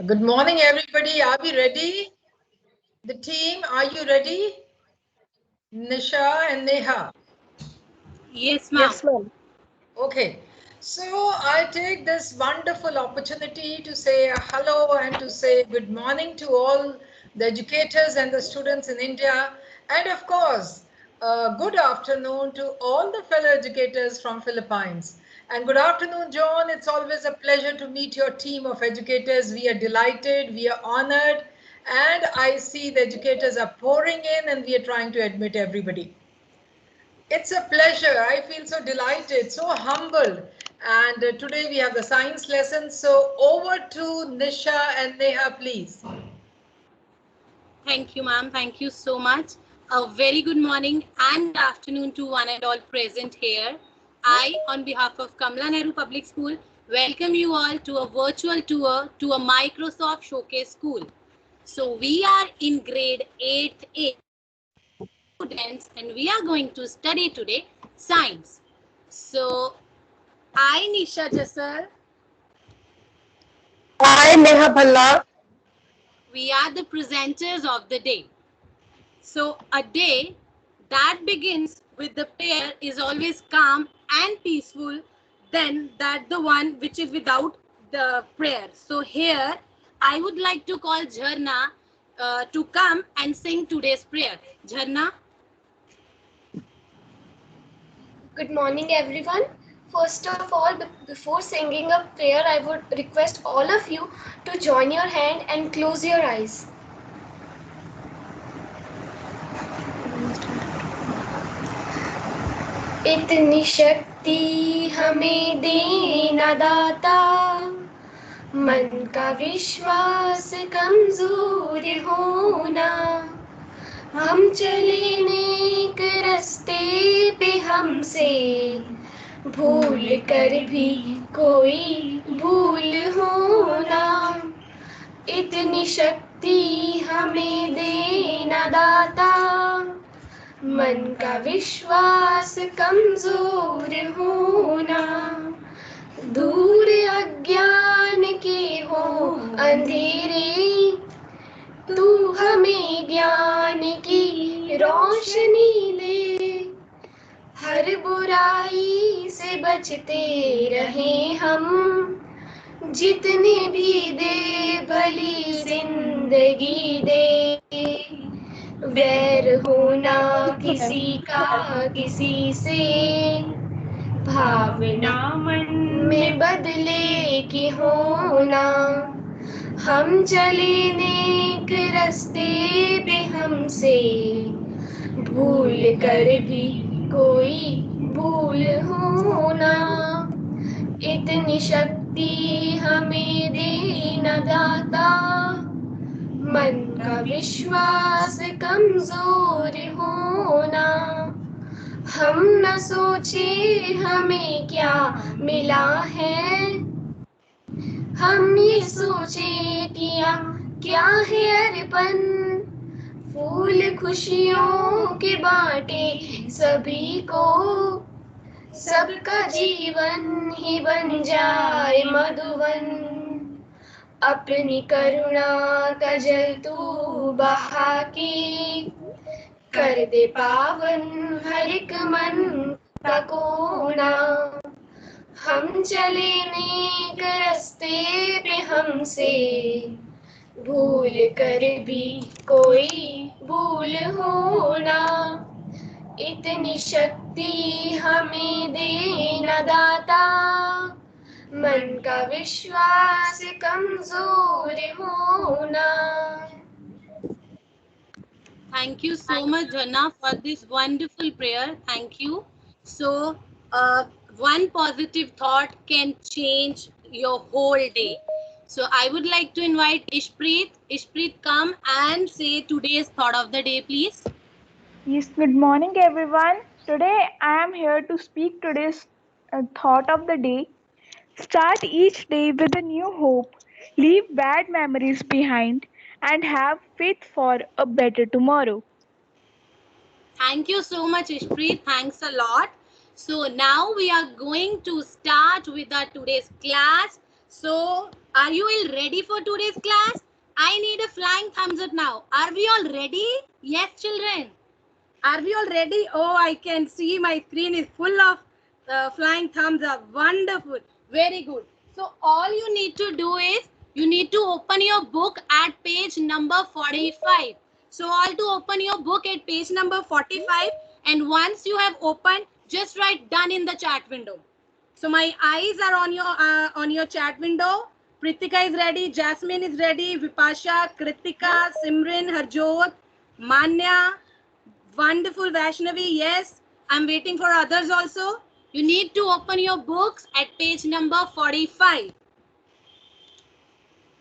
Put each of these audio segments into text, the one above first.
Good morning, everybody. Are we ready? The team, are you ready? Nisha and Neha. Yes, ma'am. Yes, ma'am. Okay. So I take this wonderful opportunity to say hello and to say good morning to all the educators and the students in India. And of course, good afternoon to all the fellow educators from Philippines. And good afternoon, John. It's always a pleasure to meet your team of educators. We are delighted, we are honored, and I see the educators are pouring in and we are trying to admit everybody. It's a pleasure. I feel so delighted, so humbled. And today we have the science lesson. So over to Nisha and Neha, please. Thank you, ma'am. Thank you so much. A very good morning and good afternoon to one and all present here. I, on behalf of Kamla Nehru Public School, welcome you all to a virtual tour to a Microsoft Showcase School. So we are in grade 8A students and we are going to study today science. So I, Nisha Jasal, I, Neha Bhalla. we are the presenters of the day. So a day that begins with the prayer is always calm and peaceful than that the one which is without the prayer. So here I would like to call Jharna to come and sing today's prayer. Jharna. Good morning, everyone. First of all, before singing a prayer, I would request all of you to join your hand and close your eyes. इतनी शक्ति हमें देना दाता, मन का विश्वास कमजोर होना, हम चले नेक रास्ते पे हमसे भूल कर भी कोई भूल होना, इतनी शक्ति हमें देना दाता, मन का विश्वास कमजोर होना, दूर अज्ञान के हो अंधेरे, तू हमें ज्ञान की रोशनी दे, हर बुराई से बचते रहे हम, जितने भी दे भली जिंदगी दे, वैर होना किसी का किसी से, भावना मन में बदले की होना, हम चले नेक रास्ते पे हमसे भूल कर भी कोई भूल होना, इतनी शक्ति हमें देना दाता, मन का विश्वास कमजोर होना, हम न सोचे हमें क्या मिला है, हम ये सोचे किया क्या है अर्पण, फूल खुशियों के बांटे सभी को, सब का जीवन ही बन जाए मधुवन, अपनी करुणा का जल तू बहा के, कर दे पावन हर एक मन का कोना। हम चले नेक रास्ते पे हमसे भूल कर भी कोई भूल होना, इतनी शक्ति हमें देना दाता, मन का विश्वास कमजोर होना। Thank you so much, Jhanna, for this wonderful prayer. Thank you. So, one positive thought can change your whole day. So, I would like to invite Ishpreet. Ishpreet, come and say today's thought of the day, please. Yes, good morning everyone. Today I am here to speak today's thought of the day. Start each day with a new hope, leave bad memories behind, and have faith for a better tomorrow. Thank you so much, Ishpreet. Thanks a lot. So now we are going to start with our today's class. So are you all ready for today's class? I need a flying thumbs up now. Are we all ready? Yes, children. Are we all ready? Oh, I can see my screen is full of flying thumbs up. Wonderful. Very good. So all you need to do is you need to open your book at page number 45. So all to open your book at page number 45, and once you have opened, just write done in the chat window. So my eyes are on your chat window. Pritika is ready, Jasmine is ready, Vipasha, Kritika, Simran, Harjot, Manya, wonderful Vaishnavi. Yes, I'm waiting for others also. You need to open your books at page number 45.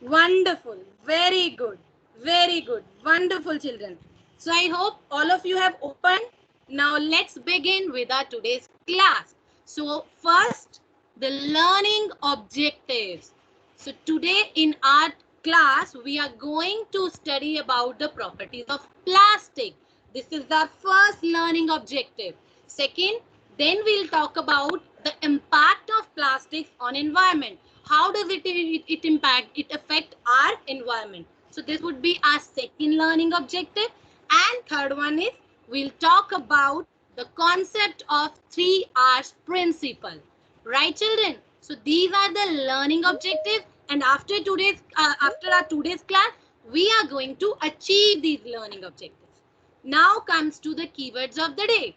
Wonderful. Very good. Very good. Wonderful, children. So I hope all of you have opened. Now let's begin with our today's class. So first, the learning objectives. So today in our class, we are going to study about the properties of plastic. This is our first learning objective. Second, then we'll talk about the impact of plastics on environment. How does it impact, it affect our environment? So this would be our second learning objective. And third one is we'll talk about the concept of 3 R's principle. Right, children? So these are the learning objectives, and after our today's class, we are going to achieve these learning objectives. Now comes to the keywords of the day.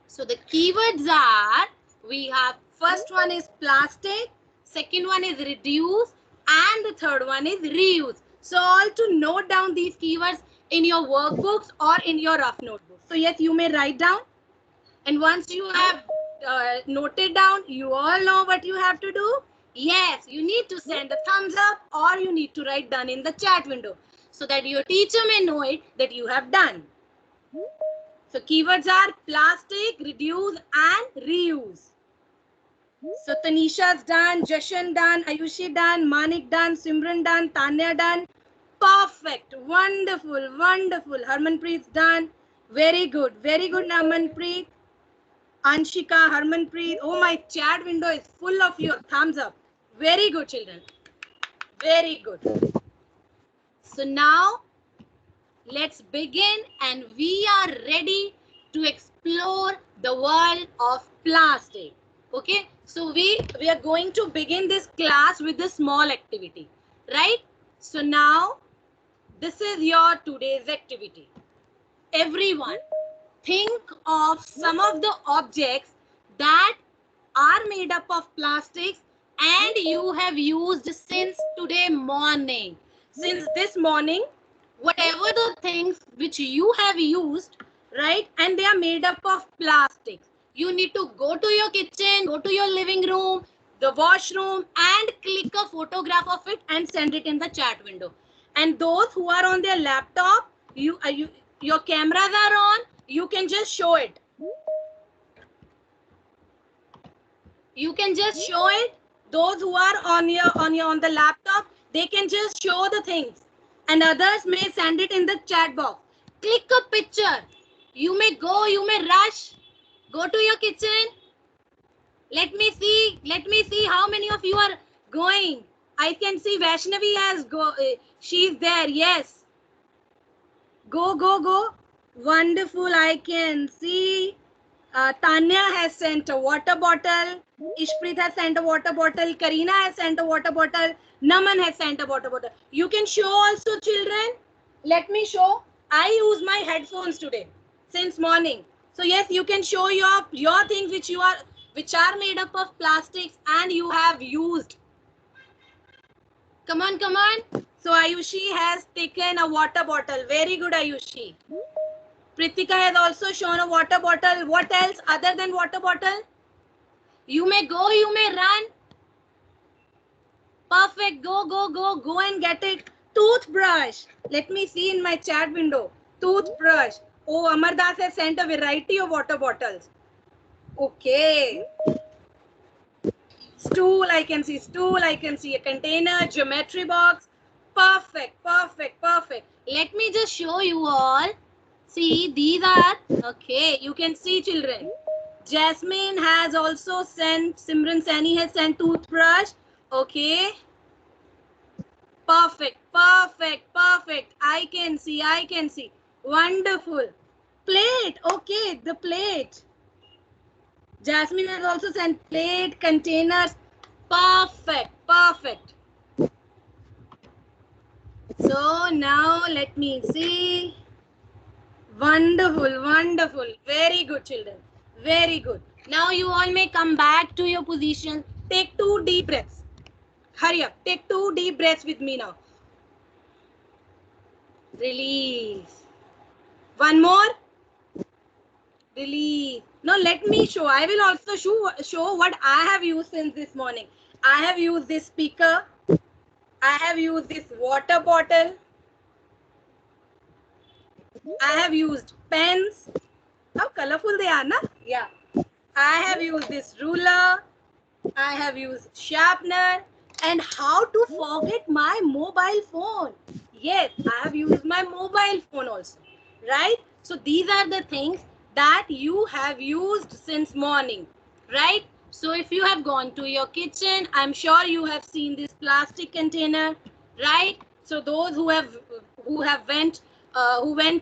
So the keywords are, we have first one is plastic, second one is reduce, and the third one is reuse. So all to note down these keywords in your workbooks or in your rough notebooks. So yes, you may write down, and once you have noted down, you all know what you have to do. Yes, you need to send a thumbs up or you need to write done in the chat window so that your teacher may know it that you have done. So keywords are plastic, reduce and reuse. So Tanisha's done, Jashan done, Ayushi done, Manik done, Simran done, Tanya done. Perfect. Wonderful. Wonderful. Harmanpreet's done. Very good. Very good, Harmanpreet. Anshika, Harmanpreet. Oh, my chat window is full of your thumbs up. Very good, children. Very good. So now let's begin, and we are ready to explore the world of plastic. Okay, so we are going to begin this class with a small activity, right? So now this is your today's activity. Everyone, think of some of the objects that are made up of plastics and you have used since today morning. Since this morning, whatever the things which you have used, right, and they are made up of plastics, you need to go to your kitchen, go to your living room, the washroom, and click a photograph of it and send it in the chat window. And those who are on their laptop, your cameras are on, you can just show it. You can just show it. Those who are on the laptop, they can just show the things, and others may send it in the chat box. Click a picture. You may go, you may rush, go to your kitchen, Let me see how many of you are going. I can see Vaishnavi has she's there. Yes. Go. Wonderful. I can see Tanya has sent a water bottle. Ishpreet has sent a water bottle. Karina has sent a water bottle. Naman has sent a water bottle. You can show also, children. Let me show. I use my headphones today since morning. So yes, you can show your things which are made up of plastics and you have used. Come on. So Ayushi has taken a water bottle. Very good, Ayushi. Pritika has also shown a water bottle. What else other than water bottle? You may go, you may run. Perfect. Go and get it. Toothbrush. Let me see in my chat window. Toothbrush. Oh, Amardas has sent a variety of water bottles. Okay. Stool, I can see stool. I can see a container, geometry box. Perfect. Let me just show you all. See, these are, okay, you can see, children. Jasmine has also sent, Simran Sani has sent toothbrush. Okay. Perfect. I can see. Wonderful. Plate. Okay, the plate. Jasmine has also sent plate, containers. Perfect. So now let me see. Wonderful. Very good, children. Very good. Now you all may come back to your position. Take 2 deep breaths. Hurry up. Take 2 deep breaths with me now. Release. One more. Release. Now let me show. I will also show what I have used since this morning. I have used this speaker. I have used this water bottle. I have used pens. How colorful they are, na? Yeah. I have used this ruler. I have used sharpener. And how to forget my mobile phone? Yes, I have used my mobile phone also. Right? So these are the things that you have used since morning. Right? So if you have gone to your kitchen, I'm sure you have seen this plastic container. Right? So those who went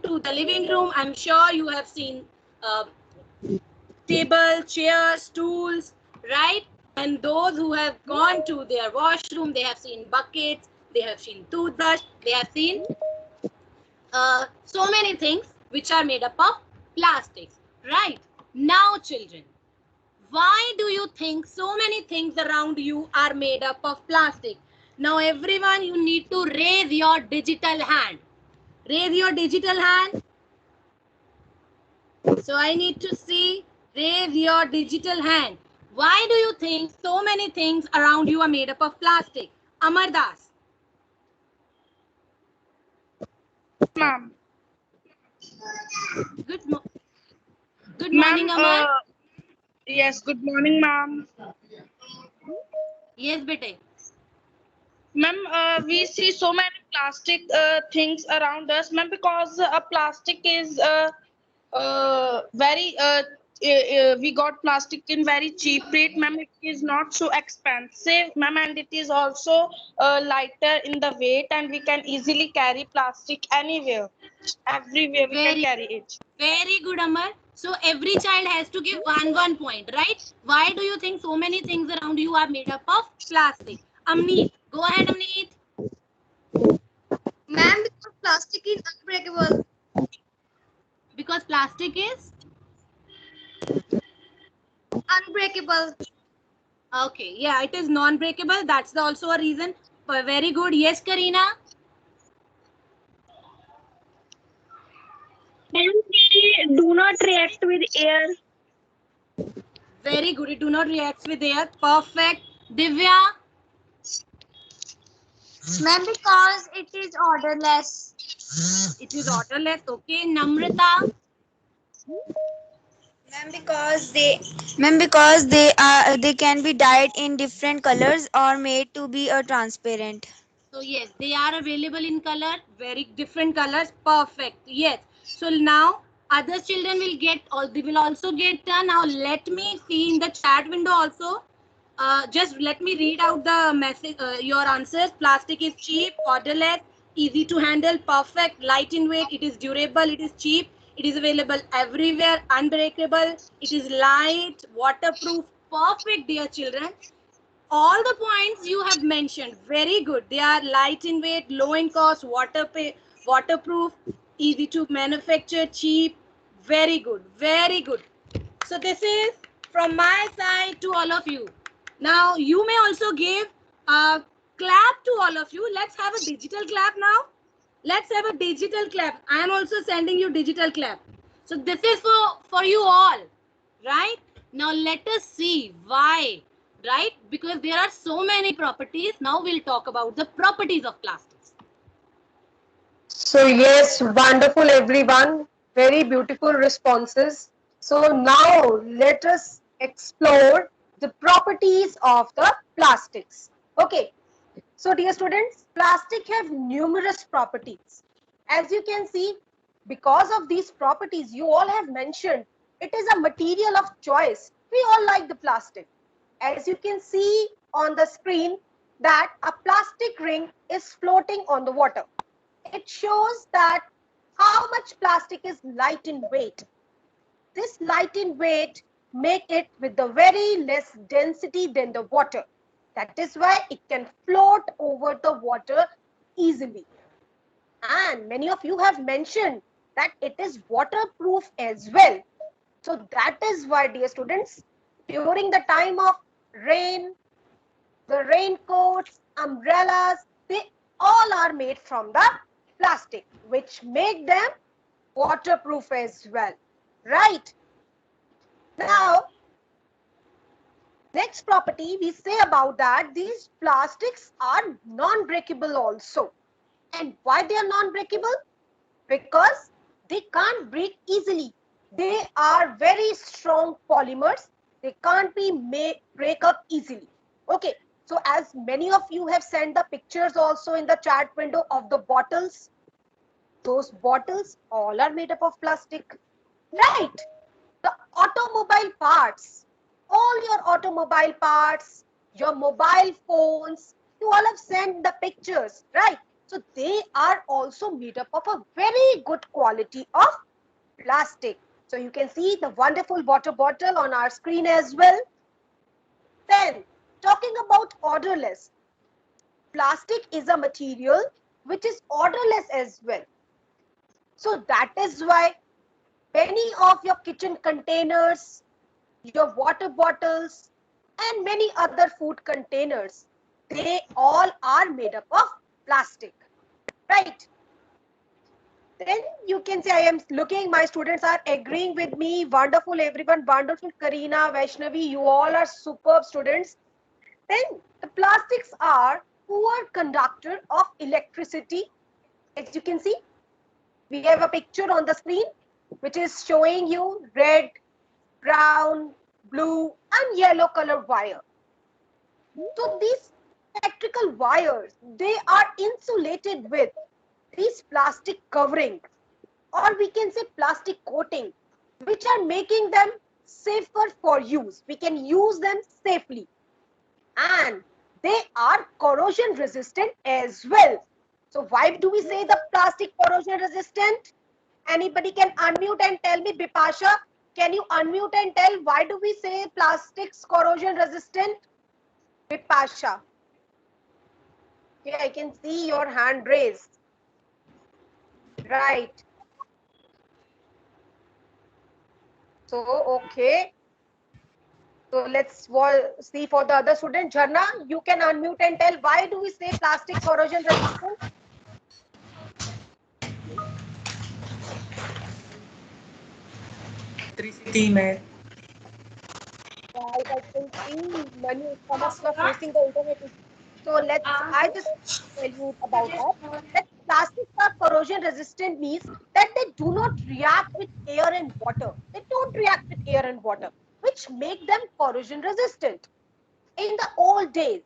to the living room, I'm sure you have seen table, chairs, stools, right? And those who have gone to their washroom, they have seen buckets, they have seen toothbrush, they have seen so many things which are made up of plastics, right? Now, children, why do you think so many things around you are made up of plastic? Now, everyone, you need to raise your digital hand. Raise your digital hand. So I need to see, raise your digital hand. Why do you think so many things around you are made up of plastic? Amar Das. Ma'am. Good morning, Amar. Yes, good morning, ma'am. Yes, bete. Ma'am, we see so many plastic things around us, ma'am, because plastic is very we got plastic in very cheap rate, ma'am. It is not so expensive, ma'am, and it is also lighter in the weight, and we can easily carry plastic anywhere, everywhere we can carry it. Very good, Amar. So every child has to give one point, right? Why do you think so many things around you are made up of plastic? Amneet, go ahead, Amneet. Ma'am, because plastic is unbreakable. Because plastic is Unbreakable. okay. Yeah, it is non-breakable. That's also a reason. Very good. Yes, Karina. And they do not react with air. Very good. It do not react with air. Perfect. Divya. Ma'am, because it is odorless. It is odorless. Okay. Namrata. Ma'am, because they can be dyed in different colors or made to be transparent. So yes, they are available in color. Very different colors. Perfect. Yes. So now Other children will get, or they will also get done. Now let me see in the chat window also. Just let me read out the message, your answers. Plastic is cheap, odorless, easy to handle, perfect, light in weight, it is durable, it is cheap, it is available everywhere, unbreakable, it is light, waterproof, perfect, dear children. All the points you have mentioned, very good. They are light in weight, low in cost, waterproof, easy to manufacture, cheap. Very good, very good. So this is from my side to all of you. Now you may also give a clap to all of you. Let's have a digital clap now. Let's have a digital clap. I am also sending you digital clap. So this is for you all, right? Now let us see why, right? Because there are so many properties. Now we'll talk about the properties of plastics. So yes, wonderful everyone. Very beautiful responses. So now let us explore the properties of the plastics. Okay. So dear students, plastic have numerous properties. As you can see, because of these properties you all have mentioned, it is a material of choice. We all like the plastic. As you can see on the screen that a plastic ring is floating on the water. It shows that how much plastic is light in weight. This light in weight make it with the very less density than the water. That is why it can float over the water easily. And many of you have mentioned that it is waterproof as well. So that is why, dear students, during the time of rain, the raincoats, umbrellas, they all are made from the plastic, which make them waterproof as well, right? Now, next property we say about that, these plastics are non-breakable also. And why they are non-breakable? Because they can't break easily. They are very strong polymers. They can't be break up easily. Okay, so as many of you have sent the pictures also in the chat window of the bottles, those bottles all are made up of plastic, right? The automobile parts, all your automobile parts, your mobile phones, you all have sent the pictures, right? So they are also made up of a very good quality of plastic. So you can see the wonderful water bottle on our screen as well. Then talking about odorless, plastic is a material which is odorless as well. So that is why many of your kitchen containers, your water bottles, and many other food containers, they all are made up of plastic, right? Then you can say, I am looking, my students are agreeing with me. Wonderful, everyone. Wonderful, Karina, Vaishnavi, you all are superb students. Then the plastics are poor conductor of electricity. As you can see, we have a picture on the screen, which is showing you red, brown, blue, and yellow color wire. So these electrical wires, they are insulated with these plastic covering, or we can say plastic coating, which are making them safer for use. We can use them safely. And they are corrosion resistant as well. So why do we say the plastic corrosion resistant? Anybody can unmute and tell me, Bipasha, can you unmute and tell why do we say plastics corrosion resistant? Bipasha. Yeah, I can see your hand raised. Right. So, okay. So let's see for the other student. Jharna, you can unmute and tell why do we say plastic corrosion resistant? Electricity में Right, I can see many some of you are facing the internet issue. So I just tell you about that. That plastics are corrosion resistant means that they do not react with air and water. They don't react with air and water, which make them corrosion resistant. In the old days,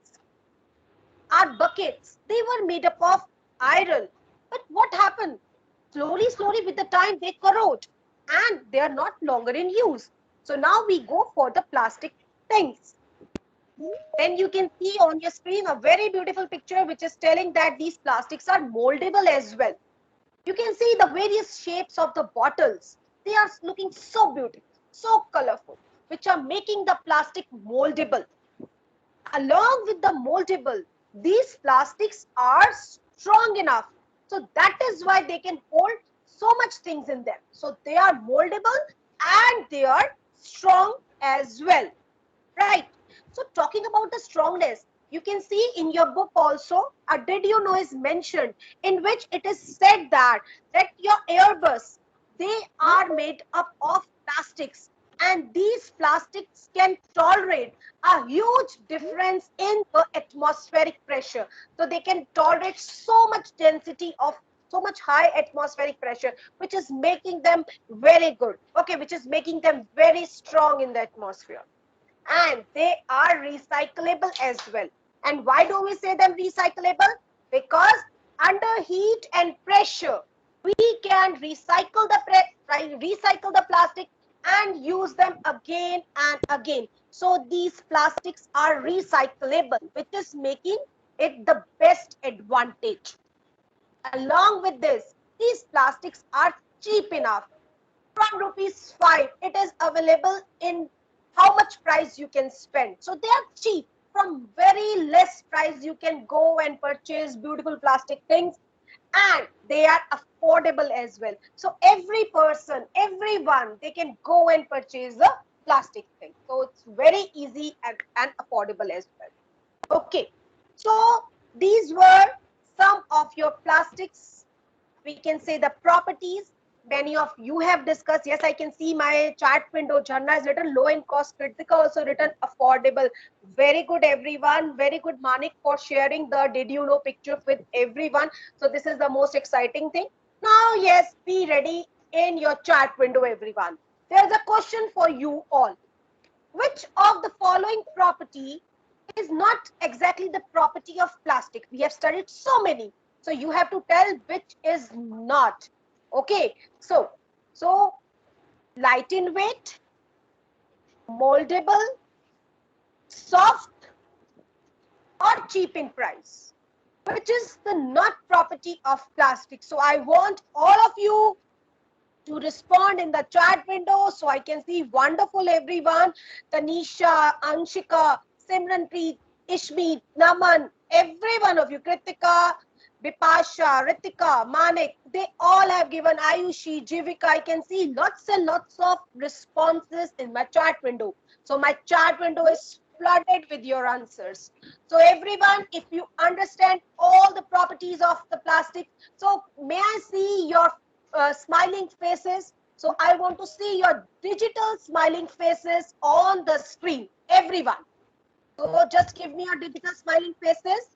our buckets, they were made up of iron. But what happened? Slowly with the time, they corrode. and they are not longer in use. So now we go for the plastic things. Then you can see on your screen a very beautiful picture which is telling that these plastics are moldable as well. You can see the various shapes of the bottles. They are looking so beautiful, so colorful, which are making the plastic moldable. Along with the moldable, these plastics are strong enough. So that is why they can hold so much things in them. So they are moldable and they are strong as well. Right. So talking about the strongness, you can see in your book also, a did you know is mentioned, in which it is said that your airbus, they are made up of plastics, and these plastics can tolerate a huge difference in the atmospheric pressure. So they can tolerate so much density of so much high atmospheric pressure, which is making them very good. Okay, which is making them very strong in the atmosphere. And they are recyclable as well. And why do we say them recyclable? Because under heat and pressure, we can recycle the plastic and use them again and again. So these plastics are recyclable, which is making it the best advantage. Along with this, these plastics are cheap enough. From rupees 5, it is available in how much price you can spend. So they are cheap. From very less price, you can go and purchase beautiful plastic things, and they are affordable as well. So every person, everyone, they can go and purchase the plastic thing. So it's very easy and affordable as well. Okay. So these were some of your plastics, we can say the properties. Many of you have discussed. Yes, I can see my chat window. Jhanna has written low in cost, Kritika also written affordable. Very good, everyone. Very good, Manik, for sharing the did you know picture with everyone. So this is the most exciting thing. Now, yes, be ready in your chat window, everyone. There's a question for you all. Which of the following property is not exactly the property of plastic? We have studied so many. So you have to tell which is not. Okay. So light in weight, moldable, soft, or cheap in price. Which is the not property of plastic? So I want all of you to respond in the chat window so I can see wonderful everyone. Tanisha, Anshika, Simranpreet, Ishmeet, Naman, every one of you, Kritika, Bipasha, Ritika, Manik, they all have given, Ayushi, Jivika. I can see lots and lots of responses in my chat window. So my chat window is flooded with your answers. So everyone, if you understand all the properties of the plastic, so may I see your smiling faces? So I want to see your digital smiling faces on the screen, everyone. So just give me your digital smiling faces.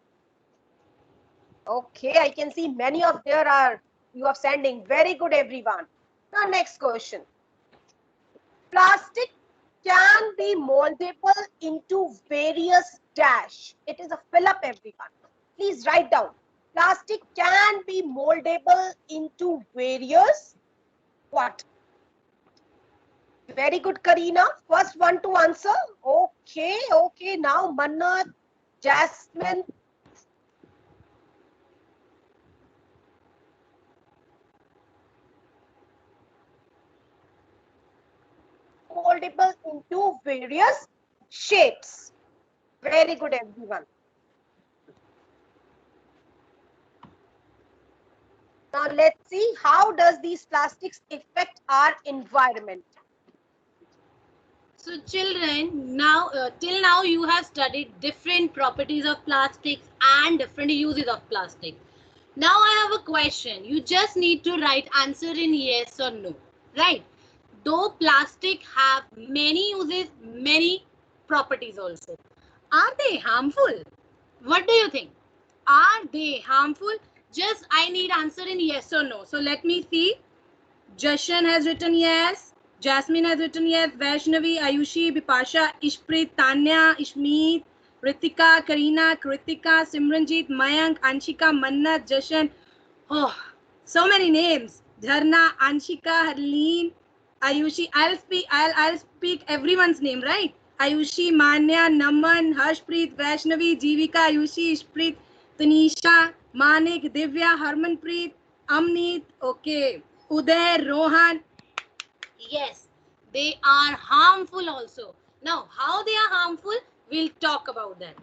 Okay, I can see many of there are you are sending. Very good, everyone. Now, next question. Plastic can be moldable into various dash. It is a fill up, everyone. Please write down. Plastic can be moldable into various what? Very good, Karina. First one to answer. Okay, okay. Now, Manna, Jasmine. Moldable into various shapes. Very good, everyone. Now let's see how does these plastics affect our environment. So children, now till now you have studied different properties of plastics and different uses of plastic. Now I have a question. You just need to write answer in yes or no. Right? Though plastic have many uses, many properties also. Are they harmful? What do you think? Are they harmful? Just I need answer in yes or no. So let me see. Jashan has written yes. Jasmine has written yes. Vaishnavi, Ayushi, Bipasha, Ishpreet, Tanya, Ishmeet, Ritika, Karina, Kritika, Simranjeet, Mayank, Anshika, Manna, Jashan. Oh, so many names. Dharna, Anshika, Harleen, Ayushi, I'll speak everyone's name, right? Ayushi, Manya, Naman, Harshpreet, Vaishnavi, Jivika, Ayushi, Ishpreet, Tanisha, Manik, Divya, Harmanpreet, Amneet, okay, Uday, Rohan. Yes, they are harmful also. Now, how they are harmful, we'll talk about that,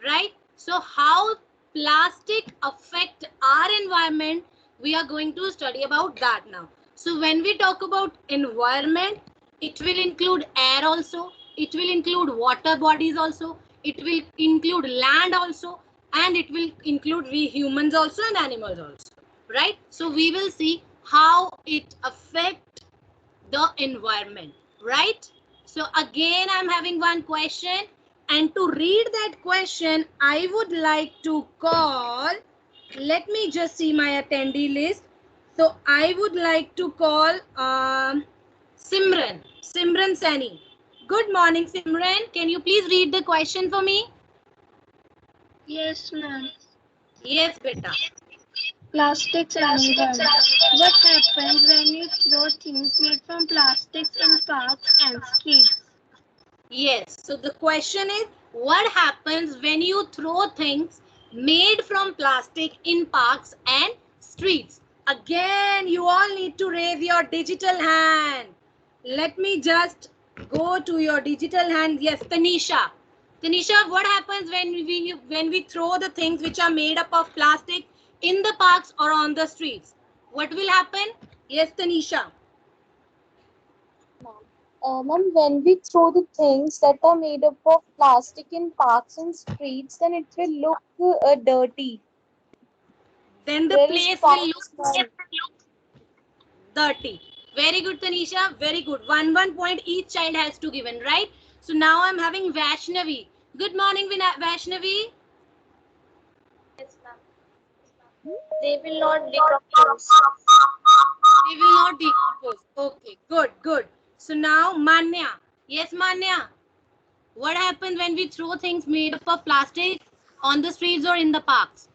right? So, how plastic affect our environment, we are going to study about that now. So, when we talk about environment, it will include air also, it will include water bodies also, it will include land also, and it will include we humans also and animals also, right? So, we will see how it affects the environment, right? So again, I'm having one question, and to read that question, I would like to call, let me just see my attendee list. So I would like to call Simran Sani. Good morning, Simran. Can you please read the question for me? Yes, ma'am. Yes, beta. Plastics and environment. What happens when you throw things made from plastics in parks and streets? Yes. So the question is, what happens when you throw things made from plastic in parks and streets? Again, you all need to raise your digital hand. Let me just go to your digital hand. Yes, Tanisha. Tanisha, what happens when we throw the things which are made up of plastic in the parks or on the streets? What will happen? Yes, Tanisha. Ma'am, when we throw the things that are made up of plastic in parks and streets, then it will look dirty. Then the There is place foul will look smell. dirty. Very good, Tanisha. Very good. One point each child has to given, right? So now I'm having Vaishnavi. Good morning, Vaishnavi. Yes, ma'am. They will not decompose. We will not decompose. Okay, good, good. So now Manya. Yes, Manya. What happens when we throw things made up of plastic on the streets or in the parks?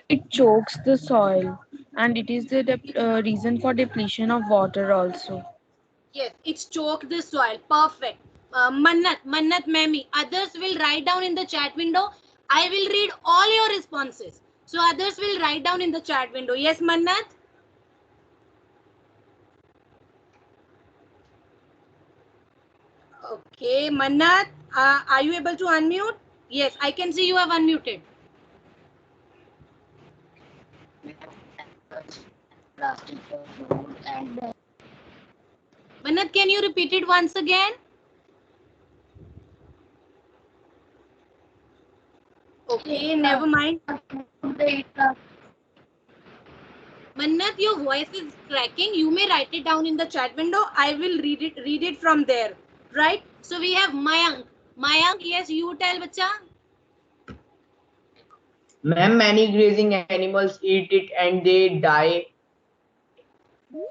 It chokes the soil, and it is the reason for depletion of water also. Yes, it's choked the soil. Perfect. Mannat, Memi. Others will write down in the chat window. I will read all your responses. So others will write down in the chat window. Yes, Mannat? Okay, Mannat, are you able to unmute? Yes, I can see you have unmuted. Mannat, can you repeat it once again? Okay, never mind. Mannat, your voice is cracking. You may write it down in the chat window. I will read it from there. Right? So we have Mayank. Mayank, yes, you tell, bacha. Ma'am, many grazing animals eat it and they die.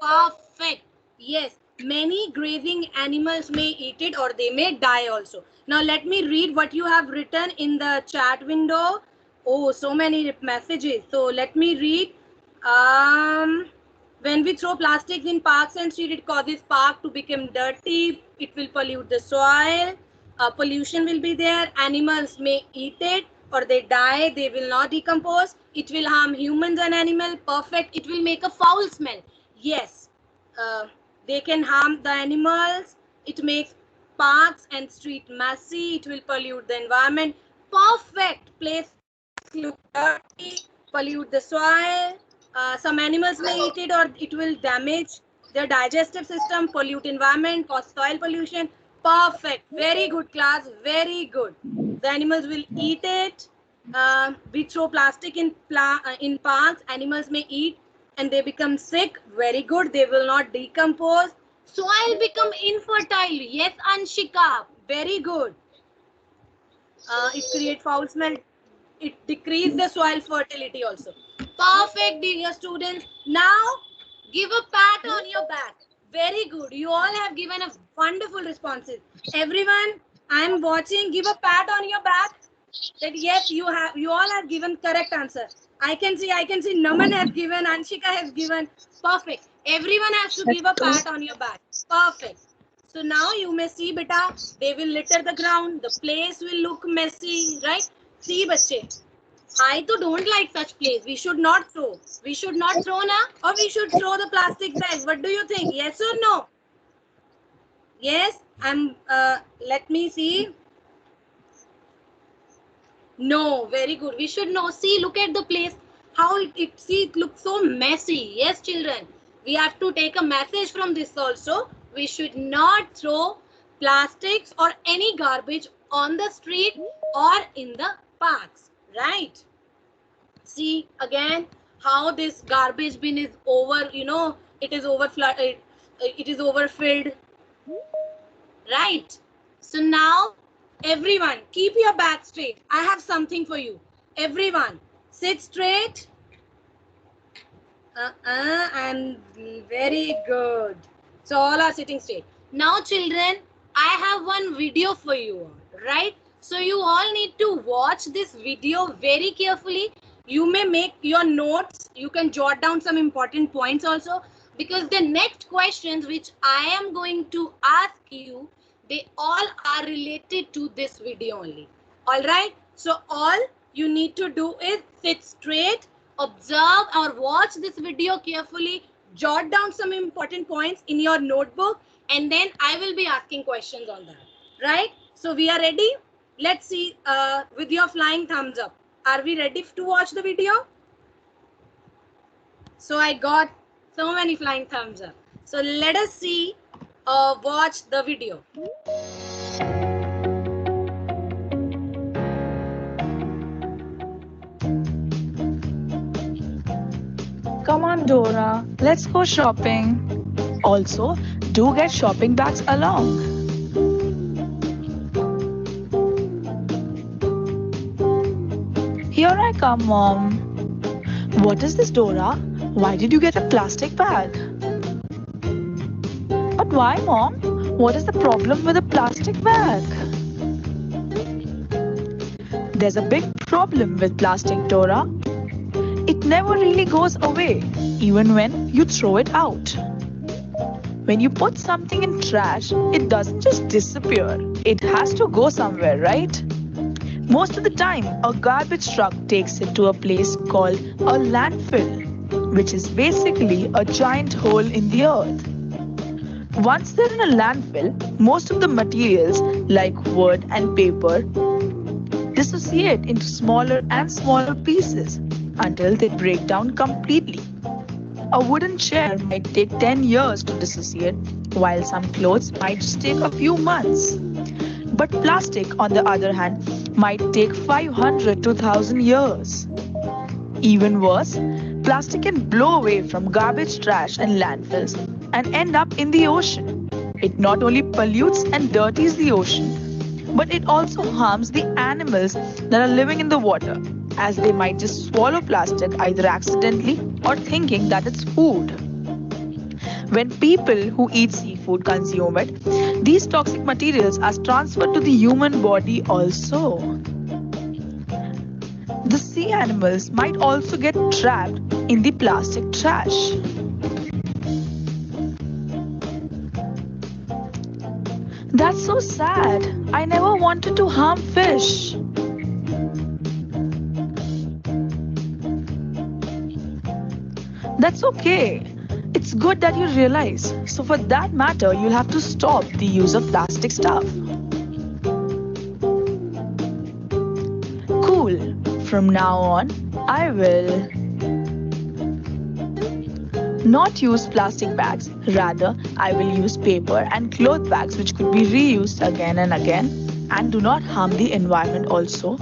Perfect. Yes, many grazing animals may eat it or they may die also. Now let me read what you have written in the chat window. Oh, so many messages. So let me read. When we throw plastics in parks and streets, it causes park to become dirty. It will pollute the soil. Pollution will be there. Animals may eat it or they die. They will not decompose. It will harm humans and animals. Perfect. It will make a foul smell. Yes, they can harm the animals. It makes parks and street messy. It will pollute the environment. Perfect. Place look dirty, pollute the soil. Some animals may eat it or it will damage their digestive system, pollute environment, cause soil pollution. Perfect. Very good, class. Very good. The animals will eat it. We throw plastic in parks. Animals may eat and they become sick. Very good. They will not decompose. Soil become infertile. Yes, Anshika. Very good. It creates foul smell. It decreases the soil fertility also. Perfect, dear students. Now, give a pat on your back. Very good. You all have given a wonderful responses. Everyone, I am watching. Give a pat on your back. That yes, you all have given correct answer. I can see Naman has given, Anshika has given. Perfect. Everyone has to give a pat on your back. Perfect. So now you may see, beta, they will litter the ground. The place will look messy, right? See, bache. I too don't like such place. We should not throw. We should not throw na, or we should throw the plastic bags. What do you think? Yes or no? Yes. Let me see. No, very good. We should know. See, look at the place. How it looks so messy. Yes, children. We have to take a message from this also. We should not throw plastics or any garbage on the street or in the parks. Right? See again how this garbage bin is over. It is it is overfilled. Right? So now, everyone, keep your back straight. I have something for you. Everyone, sit straight. And very good. So all are sitting straight. Now, children, I have one video for you, right? So you all need to watch this video very carefully. You may make your notes. You can jot down some important points also, because the next questions which I am going to ask you, they all are related to this video only. All right. So all you need to do is sit straight, observe or watch this video carefully, jot down some important points in your notebook, and then I will be asking questions on that. Right? So we are ready. Let's see with your flying thumbs up. Are we ready to watch the video? So I got so many flying thumbs up. So let us see, watch the video. Come on, Dora, let's go shopping. Also, do get shopping bags along. Here I come, Mom. What is this, Dora? Why did you get a plastic bag? But why, Mom? What is the problem with a plastic bag? There's a big problem with plastic, Dora. It never really goes away, even when you throw it out. When you put something in trash, it doesn't just disappear. It has to go somewhere, right? Most of the time, a garbage truck takes it to a place called a landfill, which is basically a giant hole in the earth. Once they're in a landfill, most of the materials like wood and paper dissociate into smaller and smaller pieces until they break down completely. A wooden chair might take 10 years to dissociate, while some clothes might just take a few months. But plastic, on the other hand, might take 500 to 1,000 years. Even worse, plastic can blow away from garbage trash and landfills and end up in the ocean. It not only pollutes and dirties the ocean, but it also harms the animals that are living in the water, as they might just swallow plastic either accidentally or thinking that it's food. When people who eat seafood consume it, these toxic materials are transferred to the human body also. The sea animals might also get trapped in the plastic trash. That's so sad. I never wanted to harm fish. That's okay. It's good that you realize. So for that matter, you'll have to stop the use of plastic stuff. Cool. From now on, I will not use plastic bags. Rather, I will use paper and cloth bags which could be reused again and again and do not harm the environment also.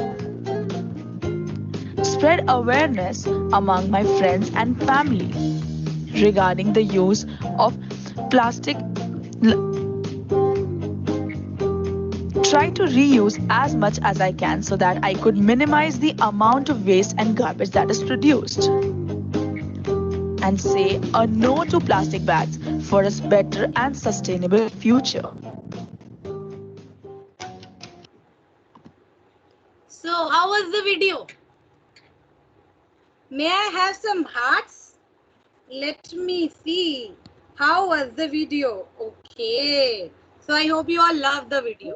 Spread awareness among my friends and family regarding the use of plastic. Try to reuse as much as I can so that I could minimize the amount of waste and garbage that is produced. And say a no to plastic bags for a better and sustainable future. So, how was the video? May I have some hearts? Let me see. How was the video? Okay. So I hope you all loved the video.